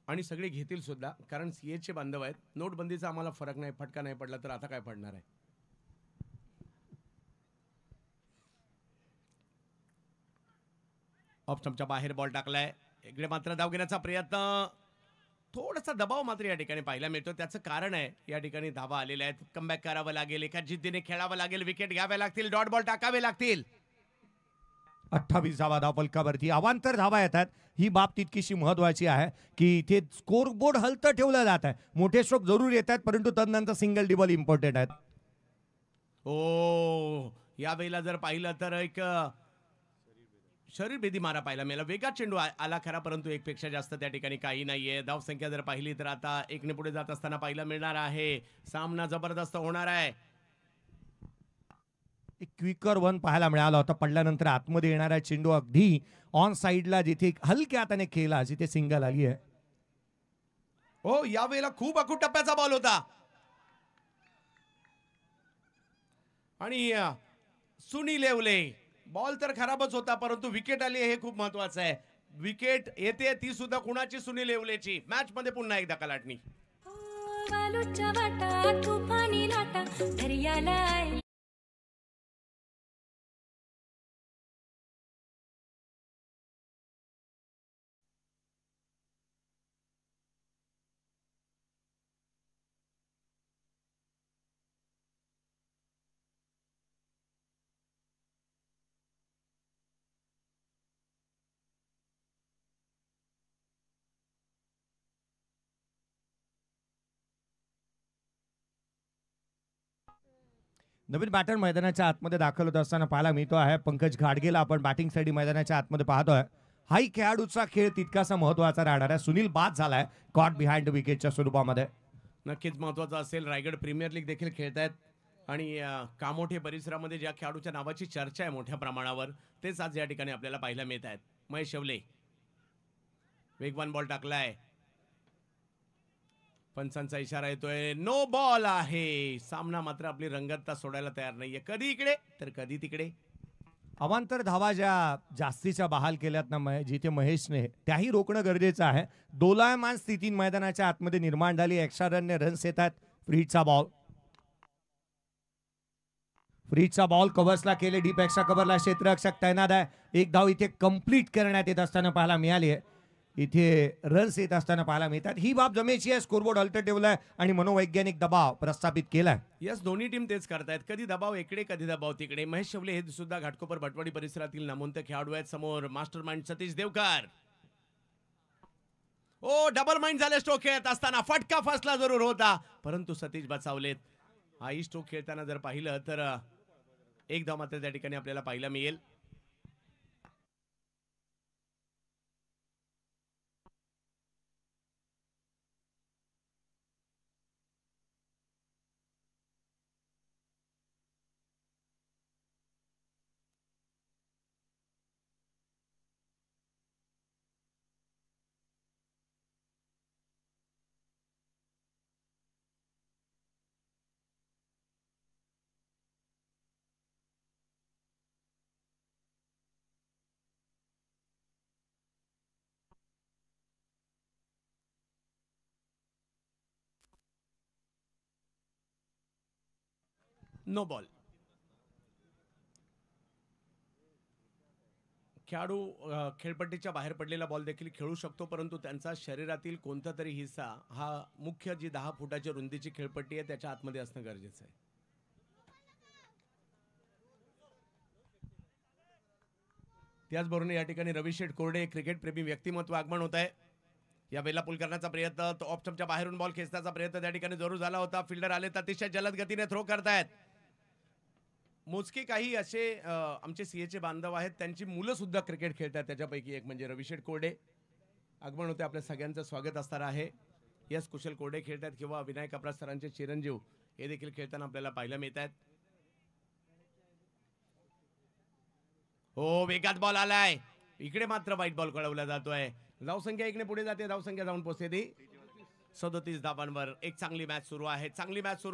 आणि सगळे घेतील सुद्धा, कारण CHA बांधव आहेत. नोटबंदीचा आम्हाला फरक नाही, फटका नाही पडला तर आता काय पडणार आहे. ऑफ स्टंपच्या बाहेर बॉल टाकलाय. इकडे मात्र धाव घेण्याचा प्रयत्न, थोडासा दबाव मात्र या ठिकाणी पाहायला मिळतो. त्याचं कारण आहे या ठिकाणी धावा आलेल्या आहेत. कमबॅक करावं लागेल, एका जिद्दीने खेळावं लागेल, विकेट घ्याव्या लागतील, डॉट बॉल टाकावे लागतील. 28 धावा धावफलकावरती अवांतर धावा येतात. ही बाब तितकीशी महत्वाची आहे की इथे स्कोर बोर्ड हलतं ठेवलं जात आहे. मोठे स्ट्रोक जरूर येतात, परंतु तदनंतर सिंगल डिबल इम्पॉर्टंट आहेत. ओ यावेळेला जर पाहिलं तर एक शरीरभेदी मारा पाहायला मिळाला. वेगात चेंडू आला खरा, परंतु 1 पेक्षा जास्त त्या ठिकाणी काही नाहीये. धाव संख्या जर पाहिली तर आता 1 ने पुढे जात असताना पाहायला मिळणार आहे. सामना जबरदस्त होणार आहे. एक क्विकर वन पाहायला मिळाला होता. पडल्यानंतर आतमध्ये येणारा चेंडू अगदी ऑन साइडला जिथे हलक्या हाताने खेळला, जिथे सिंगल आली आहे. हो यावेळेला खूप अखूट टप्प्याचा बॉल होता आणि सुनील येवले, बॉल तर खराबच होता, परंतु विकेट आली हे खूप महत्वाचं आहे. विकेट येते ती सुद्धा कुणाची? सुनील येवलेची. मॅच मध्ये पुन्हा एकदा कलाटणी. वालूच्या वाटा तुफानी लाटा दर्याला नवीन बॅटर मैदानाच्या आतमध्ये दाखल होत असताना पाहायला मिळतो आहे. पंकज घाडगेला आपण बॅटिंगसाठी मैदानाच्या आतमध्ये पाहतोय. हाही खेळाडूचा खेळ तितकासा महत्वाचा राहणार आहे. सुनील बाद झालाय कॉट बिहाइंड विकेटच्या स्वरूपामध्ये. नक्कीच महत्वाचा असेल. रायगड प्रीमियर लीग देखील खेळतायत आणि कामोठे परिसरामध्ये ज्या खेळाडूच्या नावाची चर्चा आहे मोठ्या प्रमाणावर तेच आज या ठिकाणी आपल्याला पाहायला मिळत आहेत. महेश शेवले वेगवान बॉल टाकलाय, पंचांचा इशारा येतोय, नो बॉल आहे. सामना मात्र आपली रंगतता सोडायला तयार नाहीये, कधी इकडे तर कधी तिकडे. अवांतर धावा ज्या जास्तीच्या बहाल केल्यात ना जिथे महेशने, त्याही रोखणं गरजेचं आहे. दोलायमान स्थिती मैदानाच्या आतमध्ये निर्माण झाली. एक्स्ट्रा रनने रन्स येतात. फ्रीजचा बॉल कव्हर्सला केले, डीप एक्स्ट्रा कव्हरला क्षेत्ररक्षक तैनात आहे. एक धाव इथे कंप्लीट करण्यात येत असताना पाहायला मिळाली आहे. इथे रन्स येत असताना पाहायला मिळतात. ही बाब जमेची आहे. स्कोरबोर्ड हलत ठेवलाय आणि मनोवैज्ञानिक दबाव प्रस्थापित केलाय. यस, दोन्ही टीम तेच करतायत, कधी दबाव इकडे कधी दबाव तिकडे. महेश शेवले हे सुद्धा घाटकोपर भटवाडी परिसरातील नामवंत खेळाडू आहेत. समोर मास्टर माइंड सतीश देवकर. ओ, डबल माइंड झाले स्ट्रोक खेळत असताना. फटका फसला जरूर होता परंतु सतीश बचावलेत. हाही स्ट्रोक खेळताना जर पाहिलं तर एक धाव मात्र त्या ठिकाणी आपल्याला पाहायला मिळेल. No ball. खेळाडू खेळपट्टीच्या बाहेर पडलेला बॉल देखील खेळू शकतो परंतु त्यांचा शरीरातील कोणता तरी हिस्सा हा मुख्य जी 10 फुटाच्या रुंदीची खेळपट्टी आहे त्याच्या आतमध्ये असणं गरजेचं आहे. त्याचबरोबर या ठिकाणी रवी शेठ कोरडे क्रिकेट प्रेमी व्यक्तिमत्व आगमन होत आहे. या वेळेला पुल करण्याचा प्रयत्न, तो ऑफ स्टंपच्या बाहेरून बॉल खेचण्याचा प्रयत्न त्या ठिकाणी जरूर झाला होता. फिल्डर आले तर अतिशय जलद गतीने थ्रो करतायत. मोजके काही असे आमचे सीएचे बांधव आहेत, त्यांची मुलं सुद्धा क्रिकेट खेळतात. त्याच्यापैकी एक म्हणजे रवी शेठ कोरडे आगमन होते. आपल्या सगळ्यांचं स्वागत असणार आहे. यस, कुशल कोरडे खेळतात किंवा विनायक अपराज सरांचे चिरंजीव हे देखील खेळताना आपल्याला पाहायला मिळत आहेत. हो, वेगात बॉल आलाय. इकडे मात्र वाईट बॉल कळवला जातोय. धावसंख्या इकडे पुढे जाते. धावसंख्या जाऊन पोहोचते ती 37 धावांवर. एक चांगली मॅच सुरू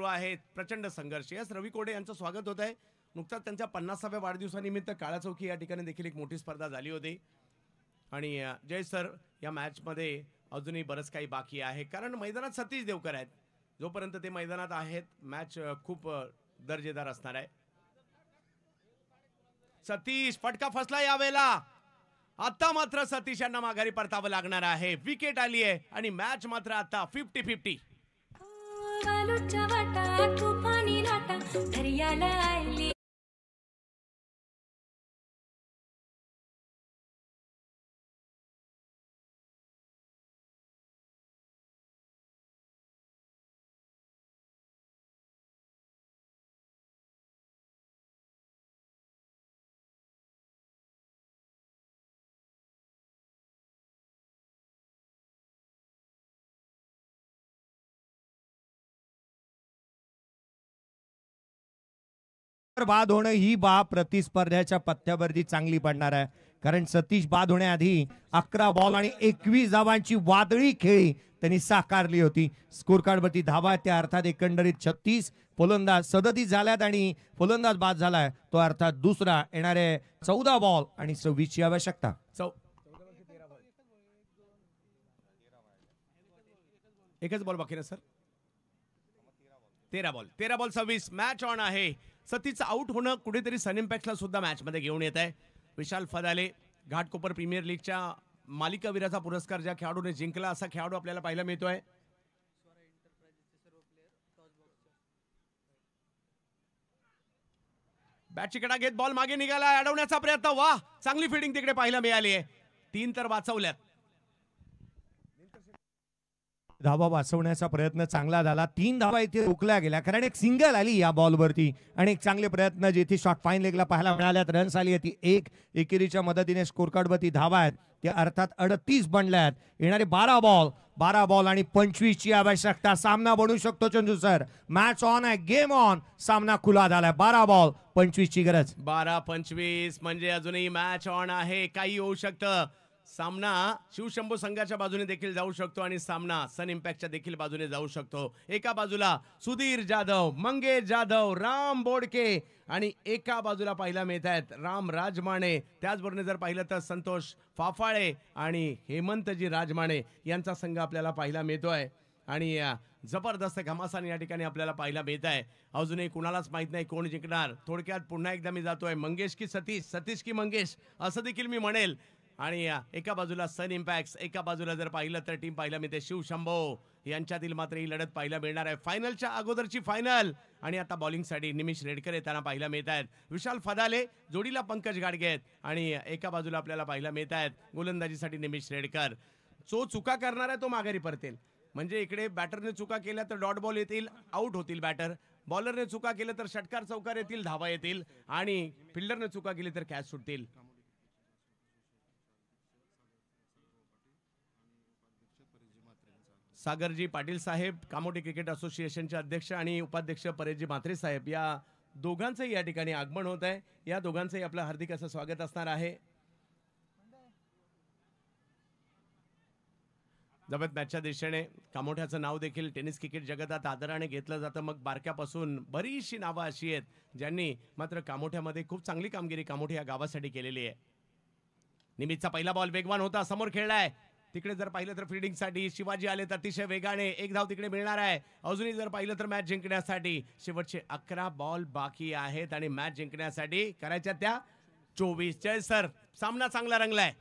आहे. प्रचंड संघर्ष. यस, रवी कोरडे यांचं स्वागत होत आहे. नुकताच त्यांच्या 50व्या वाढदिवसानिमित्त काळा चौकी या ठिकाणी देखील एक मोठी स्पर्धा झाली होती. आणि जय सर, या मॅच मध्ये अजूनही बरंच काही बाकी आहे कारण मैदानात सतीश देवकर आहेत. जोपर्यंत ते मैदानात आहेत मॅच खूप दर्जेदार असणार आहे. सतीश, फटका फसला यावेळेला. आता मात्र सतीश यांना माघारी परतावं लागणार आहे. विकेट आली आहे आणि मॅच मात्र आता 50-50. वालूच्या वाटा तुफानी लाटा दर्याला आली. बाद होणं ही बाब प्रतिस्पर्ध्याच्या पत्त्यावरती चांगली पडणार आहे कारण सतीश बाद होण्याआधी 11 बॉल आणि 21 धावांची वादळी खेळी त्यांनी साकारली होती. स्कोर कार्डवरती धावा त्या अर्थात एकंदरीत 36. फलंदाज 37 झाल्यात आणि फलंदाज बाद झालाय तो अर्थात दुसरा. येणारे 14 बॉल आणि 26 ची आवश्यकता. एकच बॉल बाकी ना सर. 13 बॉल 26. मॅच ऑन आहे. सतीश आउट होणं कुठेतरी सन इम्पॅक्टला सुद्धा मॅच मध्ये घेऊन येत आहे. विशाल फदाले घाटकोपर प्रीमियर लीगच्या मालिकावीराचा पुरस्कार ज्या खेळाडूने जिंकला असा खेळाडू आपल्याला पाहायला मिळतोय. बॅटची कडा घेत बॉल मागे निघाला. अडवण्याचा प्रयत्न. वाह, चांगली फिल्डिंग तिकडे पाहायला मिळाली आहे. 3 तर वाचवल्यात. धावा वाचवण्याचा प्रयत्न चांगला झाला. 3 धावा इथे रोखल्या गेल्या कारण एक सिंगल आली या बॉलवरती आणि एक चांगले प्रयत्न जिथे शॉट फाईन लेगला पाहायला मिळाल्यात. रन्स आली होती एक एकेरीच्या मदतीने स्कोर कार्डवरती धावा आहेत त्या अर्थात 38 बनल्यात. येणारे 12 बॉल आणि 25 ची आवश्यकता. सामना बनू शकतो चंदू सर. मॅच ऑन आहे, गेम ऑन. सामना खुला झालाय. 12 बॉल 25 ची गरज. 12-25 म्हणजे अजूनही मॅच ऑन आहे. काही होऊ शकतं. सामना शिवशंभू संघाच्या बाजूने देखील जाऊ शकतो आणि सामना सन इम्पॅक्टच्या देखील बाजूने जाऊ शकतो. एका बाजूला सुधीर जाधव, मंगेश जाधव, राम बोडके आणि एका बाजूला पाहायला मिळत आहेत राम राजमाने. त्याचबरोबर जर पाहिलं तर संतोष फाफाळे आणि हेमंतजी राजमाने यांचा संघ आपल्याला पाहायला मिळतोय आणि जबरदस्त घमासान या ठिकाणी आपल्याला पाहायला मिळत आहे. अजूनही कुणालाच माहित नाही कोण जिंकणार. थोडक्यात पुन्हा एकदा मी जातोय मंगेश की सतीश, सतीश की मंगेश असं देखील मी म्हणेल. आणि एका बाजूला सन इम्पॅक्ट, एका बाजूला जर पाहिलं तर टीम पाहायला मिळते शिवशंभो. यांच्यातील मात्र ही लढत पाहायला मिळणार आहे. फायनलच्या अगोदरची फायनल. आणि आता बॉलिंगसाठी निमिष रेडकर येताना पाहायला मिळत आहेत. विशाल फदाले जोडीला पंकज गाडगे आहेत आणि एका बाजूला आपल्याला पाहायला मिळत आहेत गोलंदाजीसाठी निमिष रेडकर. जो चुका करणार आहे तो माघारी परतेल. म्हणजे इकडे बॅटरने चुका केल्या तर डॉट बॉल येतील, आउट होतील बॅटर. बॉलरने चुका केल्या तर षटकार चौकार येतील, धावा येतील आणि फिल्डरने चुका केली तर कॅच सुटतील. सागरजी पाटील साहेब, कामोठी क्रिकेट असोसिएशनचे अध्यक्ष आणि उपाध्यक्ष परेशजी म्हात्रे साहेब या दोघांचंही या ठिकाणी आगमन होत आहे. या दोघांचंही आपलं हार्दिक असं स्वागत असणार आहे. जबत मॅचच्या दिशेने कामोठ्याचं नाव देखील टेनिस क्रिकेट जगतात आदराने घेतलं जातं. मग बारक्यापासून बरीचशी नावं अशी आहेत ज्यांनी मात्र कामोठ्यामध्ये खूप चांगली कामगिरी कामोठ्या या गावासाठी केलेली आहे. निमितचा पहिला बॉल वेगवान होता, समोर खेळलाय. तिकडे जर पाहिलं तर फिल्डिंगसाठी शिवाजी आले तर अतिशय वेगाने एक धाव तिकडे मिळणार आहे. अजूनही जर पाहिलं तर मॅच जिंकण्यासाठी शेवटचे 11 बॉल बाकी आहेत आणि मॅच जिंकण्यासाठी करायच्या त्या 24. जय सर, सामना चांगला रंगलाय.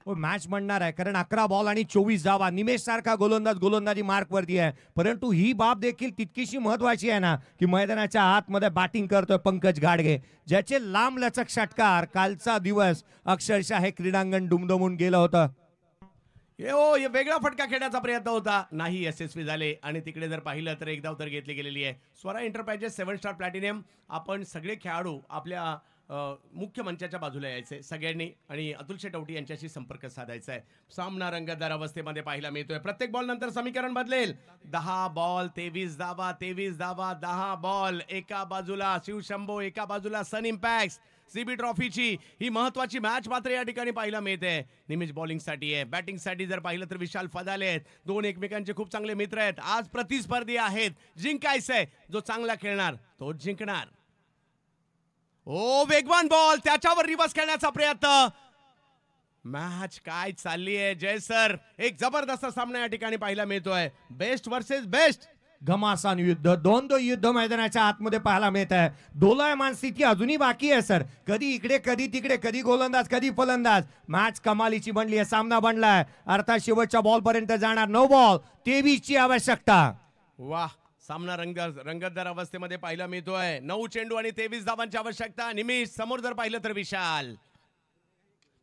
मॅच म्हणणार आहे कारण 11 बॉल आणि 24 धावा. निमेश सारखा गोलंदाज गोलंदाजी मार्क वरती आहे. परंतु ही बाब देखील तितकीशी महत्वाची आहे ना की मैदानाच्या आतमध्ये बॅटिंग करतोय पंकज गाडगे, ज्याचे लांब लचक षटकार. कालचा दिवस अक्षरशः हे क्रीडांगण दुमदुमून गेलं होतं. हे वेगळा फटका खेळण्याचा प्रयत्न होता, नाही यशस्वी झाले. आणि तिकडे जर पाहिलं तर एक धाव तर घेतली गेलेली आहे. Swara Enterprises 7 star platinum. आपण सगळे खेळाडू आपल्या मुख्य मंचाच्या बाजूला यायचे सगळ्यांनी आणि अतुल शेटवटी यांच्याशी संपर्क साधायचा आहे. सामना रंगतदार अवस्थेमध्ये पाहायला मिळतोय. प्रत्येक बॉल नंतर समीकरण बदलेल. 10 बॉल 23 धावा, 23 धावा 10 बॉल. एका बाजूला शिवशंभो, एका बाजूला सन इम्पॅक्ट. सीबी ट्रॉफीची ही महत्वाची मॅच मात्र या ठिकाणी पाहायला मिळते. निमिष बॉलिंगसाठी आहे. बॅटिंगसाठी जर पाहिलं तर विशाल फदाले आहेत. दोन एकमेकांचे खूप चांगले मित्र आहेत. आज प्रतिस्पर्धी आहेत. जिंकायचंय, जो चांगला खेळणार तोच जिंकणार. ओ वेगवान बॉल, त्याच्यावर रिवर्स खेळण्याचा प्रयत्न. मॅच काय चालली आहे जय सर. एक जबरदस्त सामना या ठिकाणी पाहायला मिळतोय. Best versus best. घमासान युद्ध, दोन युद्ध मैदानाच्या आतमध्ये पाहायला मिळत आहे. दोलायमान स्थिती अजूनही बाकी आहे सर. कधी इकडे कधी तिकडे, कधी गोलंदाज कधी फलंदाज. मॅच कमालीची बनली आहे. सामना बनलाय अर्थात शेवटच्या बॉल पर्यंत जाणार. 9 बॉल 23 ची आवश्यकता. वाह, सामना रंगतदार अवस्थेमध्ये पाहायला मिळतोय. 9 चेंडू आणि 23 धावांची आवश्यकता. निमिष समोर जर पाहिलं तर विशाल.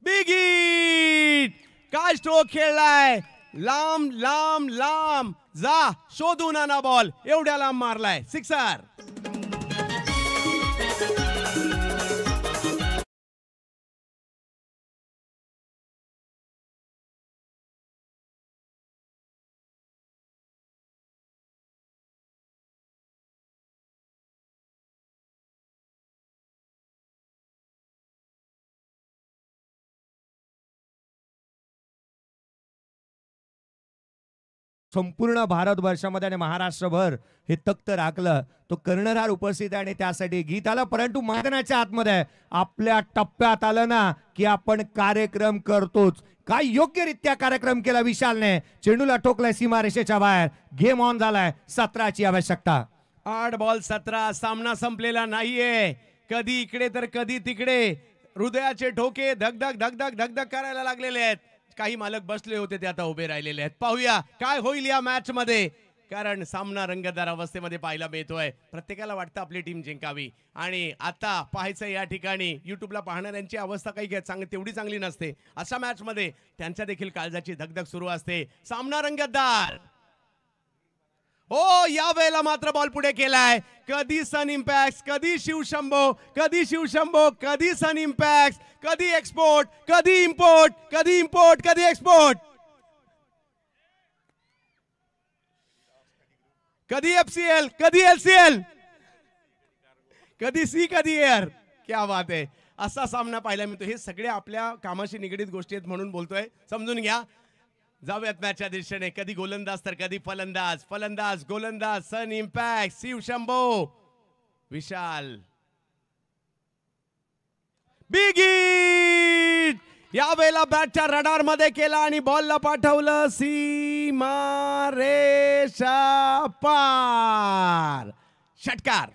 Big hit. काय स्ट्रोक खेळलाय. लांब लांब लांब जा शोधून आणा बॉल. एवढ्या लांब मारलाय. सिक्सर. संपूर्ण भारतवर्षामध्ये आणि महाराष्ट्रभर हे तख्त राखलं. तो कर्णधार उपस्थित आहे आणि त्यासाठी गीत आलं. परंतु मैदानाच्या आतमध्ये आपल्या टप्प्यात आलं ना की आपण कार्यक्रम करतोच. काय योग्यरित्या कार्यक्रम केला विशालने. चेंडूला ठोकलाय सीमारेषेच्या बाहेर. गेम ऑन झालाय. 17 ची आवश्यकता. 8 बॉल 17. सामना संपलेला नाहीये. कधी इकडे तर कधी तिकडे हृदयाचे ठोके धगधग धगधग धगधग करायला लागलेले आहेत. काही मालक बसले होते ते आता उभे राहिलेले आहेत. पाहूया काय होईल या मॅच मध्ये, कारण सामना रंगतदार अवस्थेमध्ये पाहायला मिळतोय. प्रत्येकाला वाटतं आपली टीम जिंकावी आणि आता पाहायचं या ठिकाणी युट्यूबला पाहणाऱ्यांची अवस्था काही तेवढी चांगली नसते. अशा मॅच मध्ये त्यांच्या देखील काळजाची धगधग सुरू असते. सामना रंगतदार. हो यावेळेला मात्र बॉल पुढे केलाय. कधी सन इम्पॅक्ट, कधी शिवशंभो, कधी शिवशंभो, कधी सन इम्पॅक्ट, कधी एक्सपोर्ट, कधी इम्पोर्ट, कधी इम्पोर्ट, कधी एक्सपोर्ट, कधी एफसीएल, कधी एलसीएल, कधी सी, कधी एअर. क्या बात आहे. असा सामना पाहायला मिळतो. हे सगळे आपल्या कामाशी निगडीत गोष्टी आहेत म्हणून बोलतोय, समजून घ्या. जाऊयात मॅचच्या दिशेने. कधी गोलंदाज तर कधी फलंदाज, फलंदाज गोलंदाज. सन इम्पॅक्ट, शिवशंभो, विशाल. बिग हिट यावेळेला बॅटच्या रडार मध्ये केला आणि बॉलला पाठवलं सीमा रेषा पार. षटकार.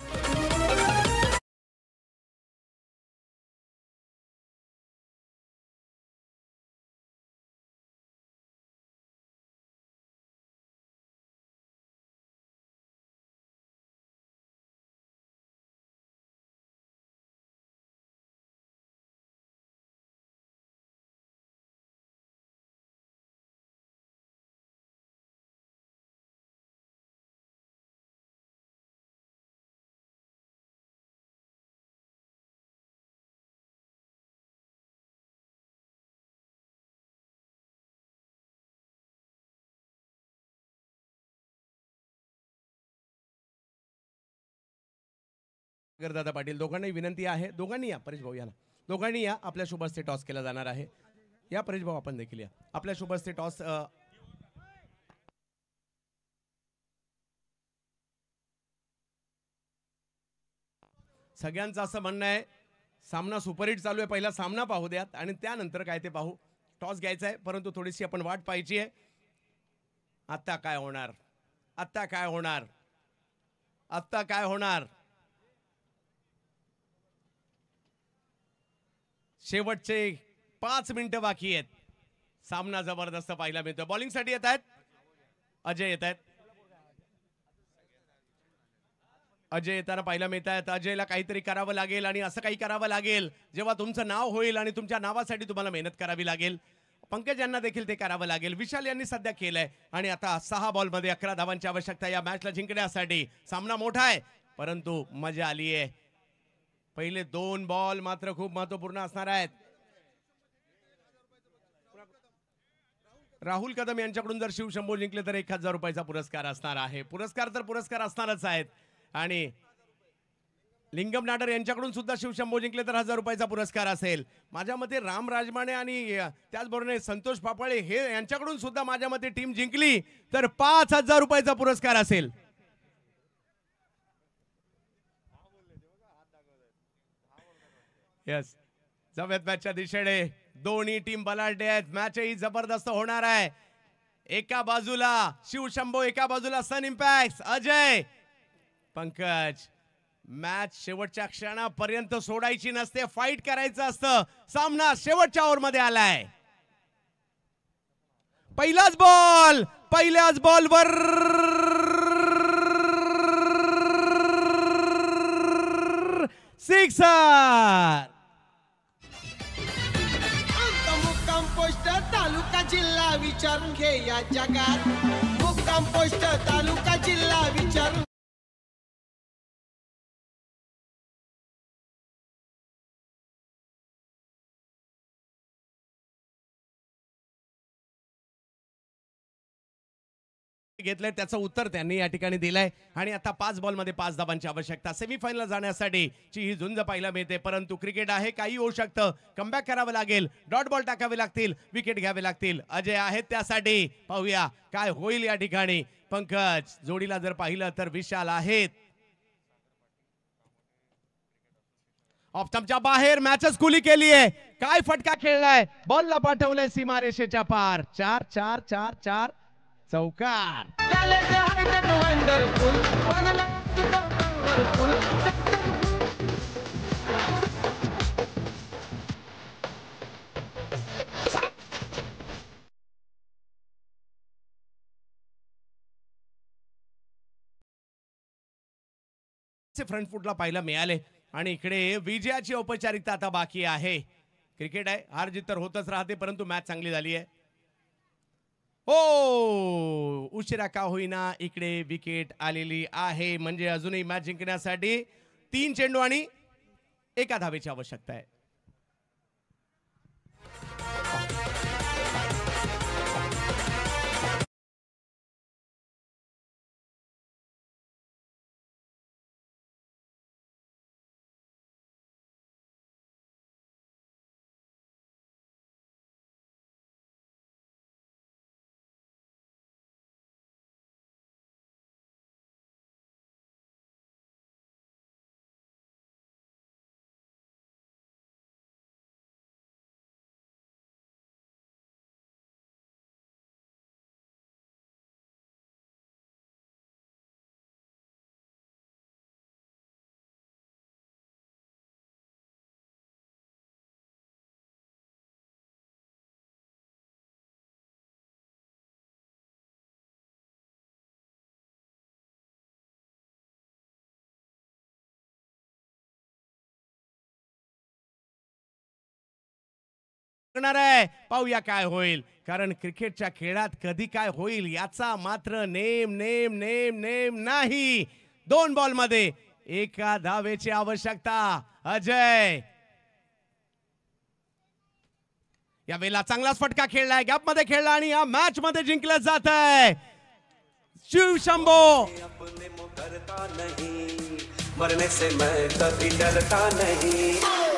दादा पाटील दोघांनाही विनंती आहे, दोघांनी या. परेश भाऊ या ना, दोघांनी या. आपल्या शुभ हस्ते टॉस केला जाणार आहे. या परेश भाऊ, आपण देखील या. आपल्या शुभ हस्ते टॉस. सगळ्यांचं असं म्हणणं आहे सामना सुपरहिट चालू आहे, पहिला सामना पाहू द्यात आणि त्यानंतर काय ते पाहू. टॉस घ्यायचा आहे परंतु थोडीशी आपण वाट पाहायची आहे. आता काय होणार, आता काय होणार, आता काय होणार. शेवटचे 5 मिनिटं बाकी आहेत. सामना जबरदस्त पाहायला मिळतो. बॉलिंग साठी येत आहेत अजय, येत आहेत अजय, येताना पाहायला मिळत आहेत. अजयला काहीतरी करावं लागेल आणि असं काही करावं लागेल जेव्हा तुमचं नाव होईल आणि तुमच्या नावासाठी तुम्हाला मेहनत करावी लागेल. पंकज यांना देखील ते करावं लागेल. विशाल यांनी सध्या केलंय आणि आता 6 बॉलमध्ये 11 धावांची आवश्यकता या मॅचला जिंकण्यासाठी. सामना मोठा आहे परंतु मजा आली आहे. पहिले 2 बॉल मात्र खूप महत्वपूर्ण असणार आहेत. राहुल कदम यांच्याकडून जर शिवशंभो जिंकले तर 1000 रुपयाचा पुरस्कार असणार आहे. पुरस्कार तर पुरस्कार असणारच आहेत. आणि लिंगम नाडर यांच्याकडून सुद्धा शिवशंभो जिंकले तर 1000 रुपयाचा पुरस्कार असेल. माझ्या मते राम राजमाने आणि त्याचबरोबर संतोष पापळे हे यांच्याकडून सुद्धा माझ्या मते टीम जिंकली तर 5000 रुपयाचा पुरस्कार असेल. यस, जाऊयात मॅचच्या दिशेने. दोन्ही टीम बलाढ्य आहेत. मॅचही जबरदस्त होणार आहे. एका बाजूला शिवशंभो, एका बाजूला सन इम्पॅक्ट. अजय, पंकज. मॅच शेवटच्या क्षणापर्यंत सोडायची नसते, फाईट करायचं असतं. सामना शेवटच्या ओव्हरमध्ये आलाय. पहिलाच बॉल, पहिल्याच बॉलवर सिक्सर. मुक्काम पोस्ट तालुका जिल्हा विचारून घे या जगात. मुक्काम पोस्ट तालुका जिल्हा विचारून. घेतलंय त्याचं उत्तर त्यांनी या ठिकाणी दिलंय आणि आता 5 बॉलमध्ये 5 धावांची आवश्यकता. सेमीफायनल जाण्यासाठी ची ही झुंज पाहायला मिळते. परंतु क्रिकेट आहे, काही होऊ शकतं. कमबॅक करावं लागेल, डॉट बॉल टाकावे लागतील, विकेट घ्यावे लागतील. अजय आहेत त्यासाठी. पाहूया काय होईल या ठिकाणी. पंकज जोडीला जर पाहिलं तर विशाल आहेत. ऑफ स्टंपच्या बाहेर मॅचच खुली केली आहे. काय फटका खेळलाय, बॉलला पाठवलंय सीमारेषेच्या पार. 4-4-4-4 चौकार. फ्रंट फुटला पाहायला मिळाले आणि इकडे विजयाची औपचारिकता आता बाकी आहे. क्रिकेट आहे, हार जीत तर होतच राहते परंतु मॅच चांगली झाली आहे. हो, उशिरा का होईना इकडे विकेट आलेली आहे. म्हणजे अजूनही मॅच जिंकण्यासाठी 3 चेंडू आणि 1 धावेची आवश्यकता आहे. आहे पाहूया काय होईल, कारण क्रिकेटच्या खेळात कधी काय होईल याचा मात्र नेम नेम नेम नेम नाही. 2 बॉल मध्ये 1 धावेची आवश्यकता. अजय या वेळेला चांगलाच फटका खेळलाय, गॅप मध्ये खेळला आणि या मॅच मध्ये जिंकलं जात आहे. शिव शंभो मरने से मैं कभी डरता नहीं.